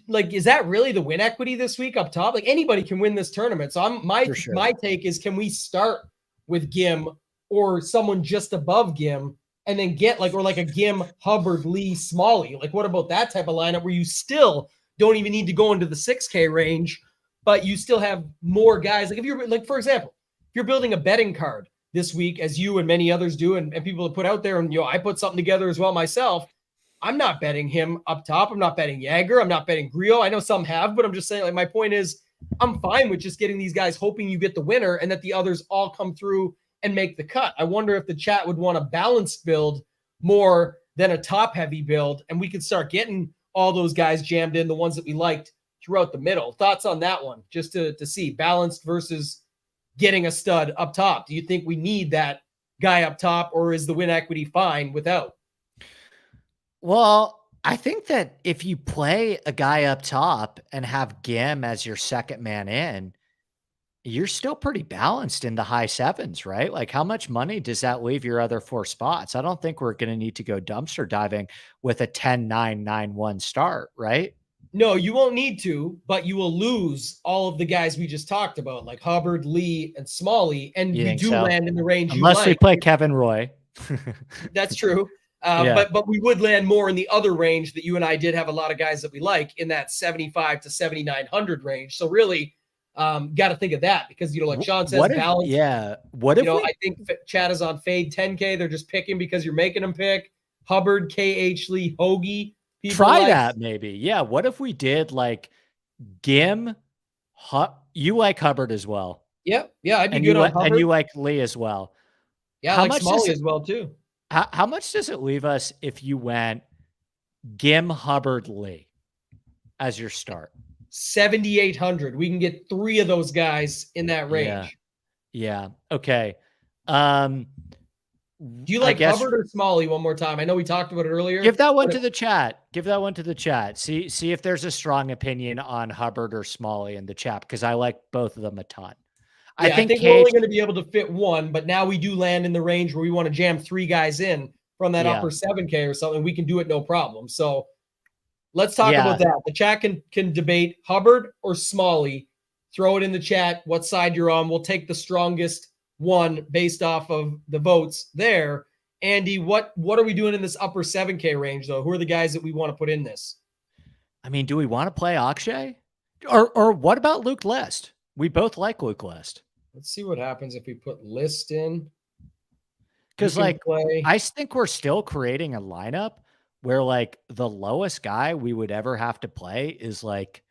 like, is that really the win equity this week up top? Like, anybody can win this tournament. So my take is, can we start with Gim or someone just above Gim and then get like a Gim, Hubbard, Lee, Smalley? Like, what about that type of lineup where you still don't even need to go into the 6K range, but you still have more guys? Like, if you're like, for example, if you're building a betting card this week, as you and many others do, and people have put out there, and I put something together as well myself, I'm not betting him up top. I'm not betting Jaeger. I'm not betting Grillo. I know some have, but I'm just saying, like, my point is, I'm fine with just getting these guys, hoping you get the winner and that the others all come through and make the cut. I wonder if the chat would want a balanced build more than a top heavy build, and we could start getting all those guys jammed in, the ones that we liked throughout the middle. Thoughts on that one, just to see balanced versus getting a stud up top? Do you think we need that guy up top, or is the win equity fine without? Well, I think that if you play a guy up top and have Gim as your second man in, you're still pretty balanced in the high sevens, right? Like, how much money does that leave your other 4 spots? I don't think we're going to need to go dumpster diving with a 10-9-9-1 start, right? No, you won't need to, but you will lose all of the guys we just talked about, like Hubbard, Lee, and Smalley, and we do land in the range unless we play Kevin Roy. That's true. But we would land more in the other range that you and I did have a lot of guys that we like in that 75 to 7,900 range. So really, got to think of that, because, like Sean says, balance. What if I think chat is on fade 10K. They're just picking because you're making them pick Hubbard, KH Lee, Hoagie. Try that maybe. Yeah. What if we did like Gim? You like Hubbard as well. Yep. Yeah. I'd be good on Hubbard. And you like Lee as well. Yeah. I like Smalley as well too. How much does it leave us if you went Gim, Hubbard, Lee as your start? 7,800. We can get 3 of those guys in that range. Yeah. Okay. Do you like Hubbard or Smalley one more time? I know we talked about it earlier. Give that one to the chat. See if there's a strong opinion on Hubbard or Smalley in the chat, because I like both of them a ton. I think we're only going to be able to fit one, but now we do land in the range where we want to jam 3 guys in from that upper 7K or something. We can do it no problem. So let's talk about that. The chat can debate Hubbard or Smalley. Throw it in the chat what side you're on. We'll take the strongest one based off of the votes there. Andy, what are we doing in this upper 7K range, though? Who are the guys that we want to put in this? I mean, do we want to play Akshay? Or what about Luke List? We both like Luke List. Let's see what happens if we put List in. Because, like, I think we're still creating a lineup where, like, the lowest guy we would ever have to play is, like,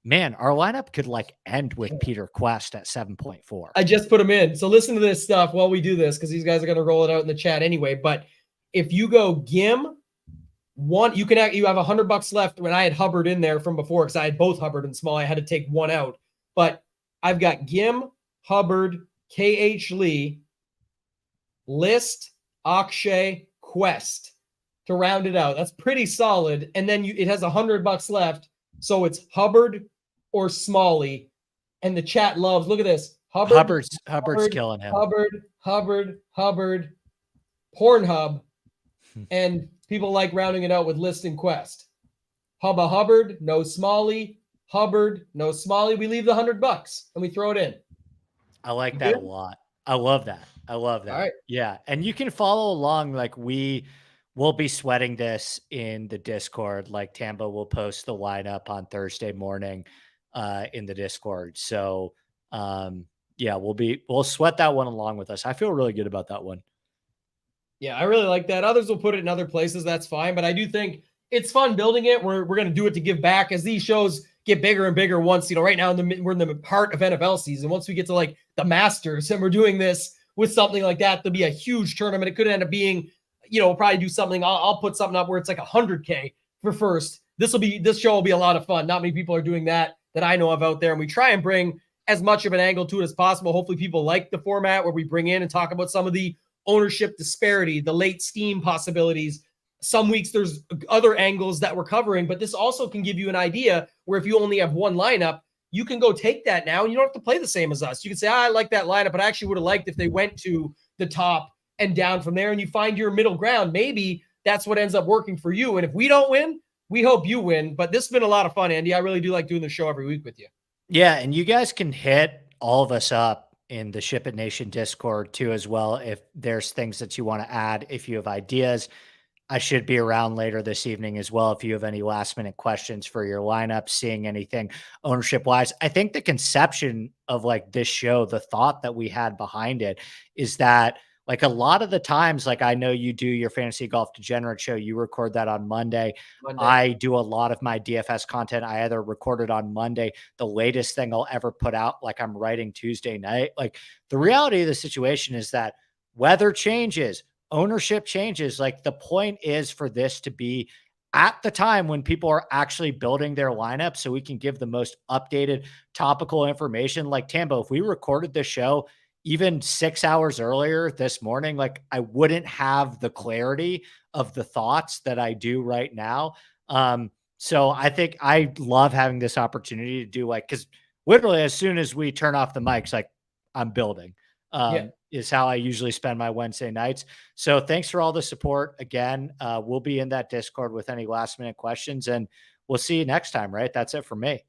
man, our lineup could, like, end with Peter Quest at 7.4. I just put him in. So listen to this stuff while we do this, because these guys are going to roll it out in the chat anyway. But if you go Gim, you have $100 left. When I had Hubbard in there from before, because I had both Hubbard and Small, I had to take one out. But I've got Gim, Hubbard, KH Lee, List, Akshay, Quest to round it out. That's pretty solid. And then it has $100 left. So it's Hubbard or Smalley. And the chat loves, look at this. Hubbard's killing him. Hubbard, Pornhub. And People like rounding it out with List and Quest. Hubba Hubbard, no Smalley. Hubbard, no Smalley. We leave the $100 and we throw it in. I like that a lot. I love that. I love that. All right. Yeah. And you can follow along. Like we'll be sweating this in the Discord. Like Tambo will post the lineup on Thursday morning in the Discord. So yeah, we'll sweat that one along with us. I feel really good about that one. Yeah, I really like that. Others will put it in other places. That's fine. But I do think it's fun building it. We're going to do it to give back as these shows get bigger and bigger. Once, right now we're in the heart of NFL season. Once we get to like the Masters and we're doing this with something like that, there'll be a huge tournament. It could end up being, we'll probably do something. I'll put something up where it's like 100K for first. This show will be a lot of fun. Not many people are doing that I know of out there. And we try and bring as much of an angle to it as possible. Hopefully people like the format where we bring in and talk about some of the ownership disparity, the late steam possibilities. Some weeks there's other angles that we're covering, but this also can give you an idea where if you only have one lineup, you can go take that now and you don't have to play the same as us. You can say, I like that lineup, but I actually would have liked if they went to the top and down from there, and you find your middle ground. Maybe that's what ends up working for you. And if we don't win, we hope you win. But this has been a lot of fun, Andy. I really do like doing the show every week with you. Yeah, and you guys can hit all of us up in the Ship It Nation Discord too, as well. If there's things that you want to add, if you have ideas, I should be around later this evening as well. If you have any last minute questions for your lineup, seeing anything ownership wise, I think the conception of like this show, the thought that we had behind it is that like a lot of the times, like I know you do your Fantasy Golf Degenerate show, you record that on Monday. I do a lot of my DFS content. I either record it on Monday, the latest thing I'll ever put out, like I'm writing Tuesday night. Like the reality of the situation is that weather changes, ownership changes. Like the point is for this to be at the time when people are actually building their lineup so we can give the most updated topical information. Like Tambo, if we recorded this show even 6 hours earlier this morning, like I wouldn't have the clarity of the thoughts that I do right now. So I think I love having this opportunity to do cause literally as soon as we turn off the mics, like I'm building, is how I usually spend my Wednesday nights. So thanks for all the support again. We'll be in that Discord with any last minute questions and we'll see you next time, right? That's it for me.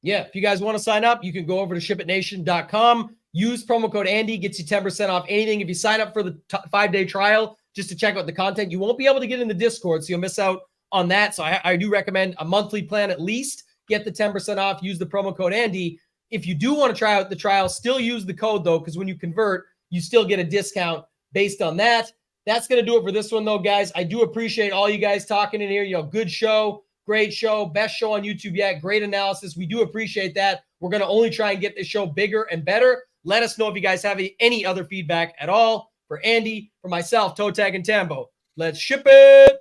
Yeah. If you guys want to sign up, you can go over to shipitnation.com. Use promo code Andy, gets you 10% off anything. If you sign up for the 5-day trial, just to check out the content, you won't be able to get in the Discord, so you'll miss out on that. So I do recommend a monthly plan at least. Get the 10% off. Use the promo code Andy. If you do want to try out the trial, still use the code, though, because when you convert, you still get a discount based on that. That's going to do it for this one, though, guys. I do appreciate all you guys talking in here. Good show, great show, best show on YouTube yet, great analysis. We do appreciate that. We're going to only try and get this show bigger and better. Let us know if you guys have any other feedback at all. For Andy, for myself, ToeTagginTambo, let's ship it.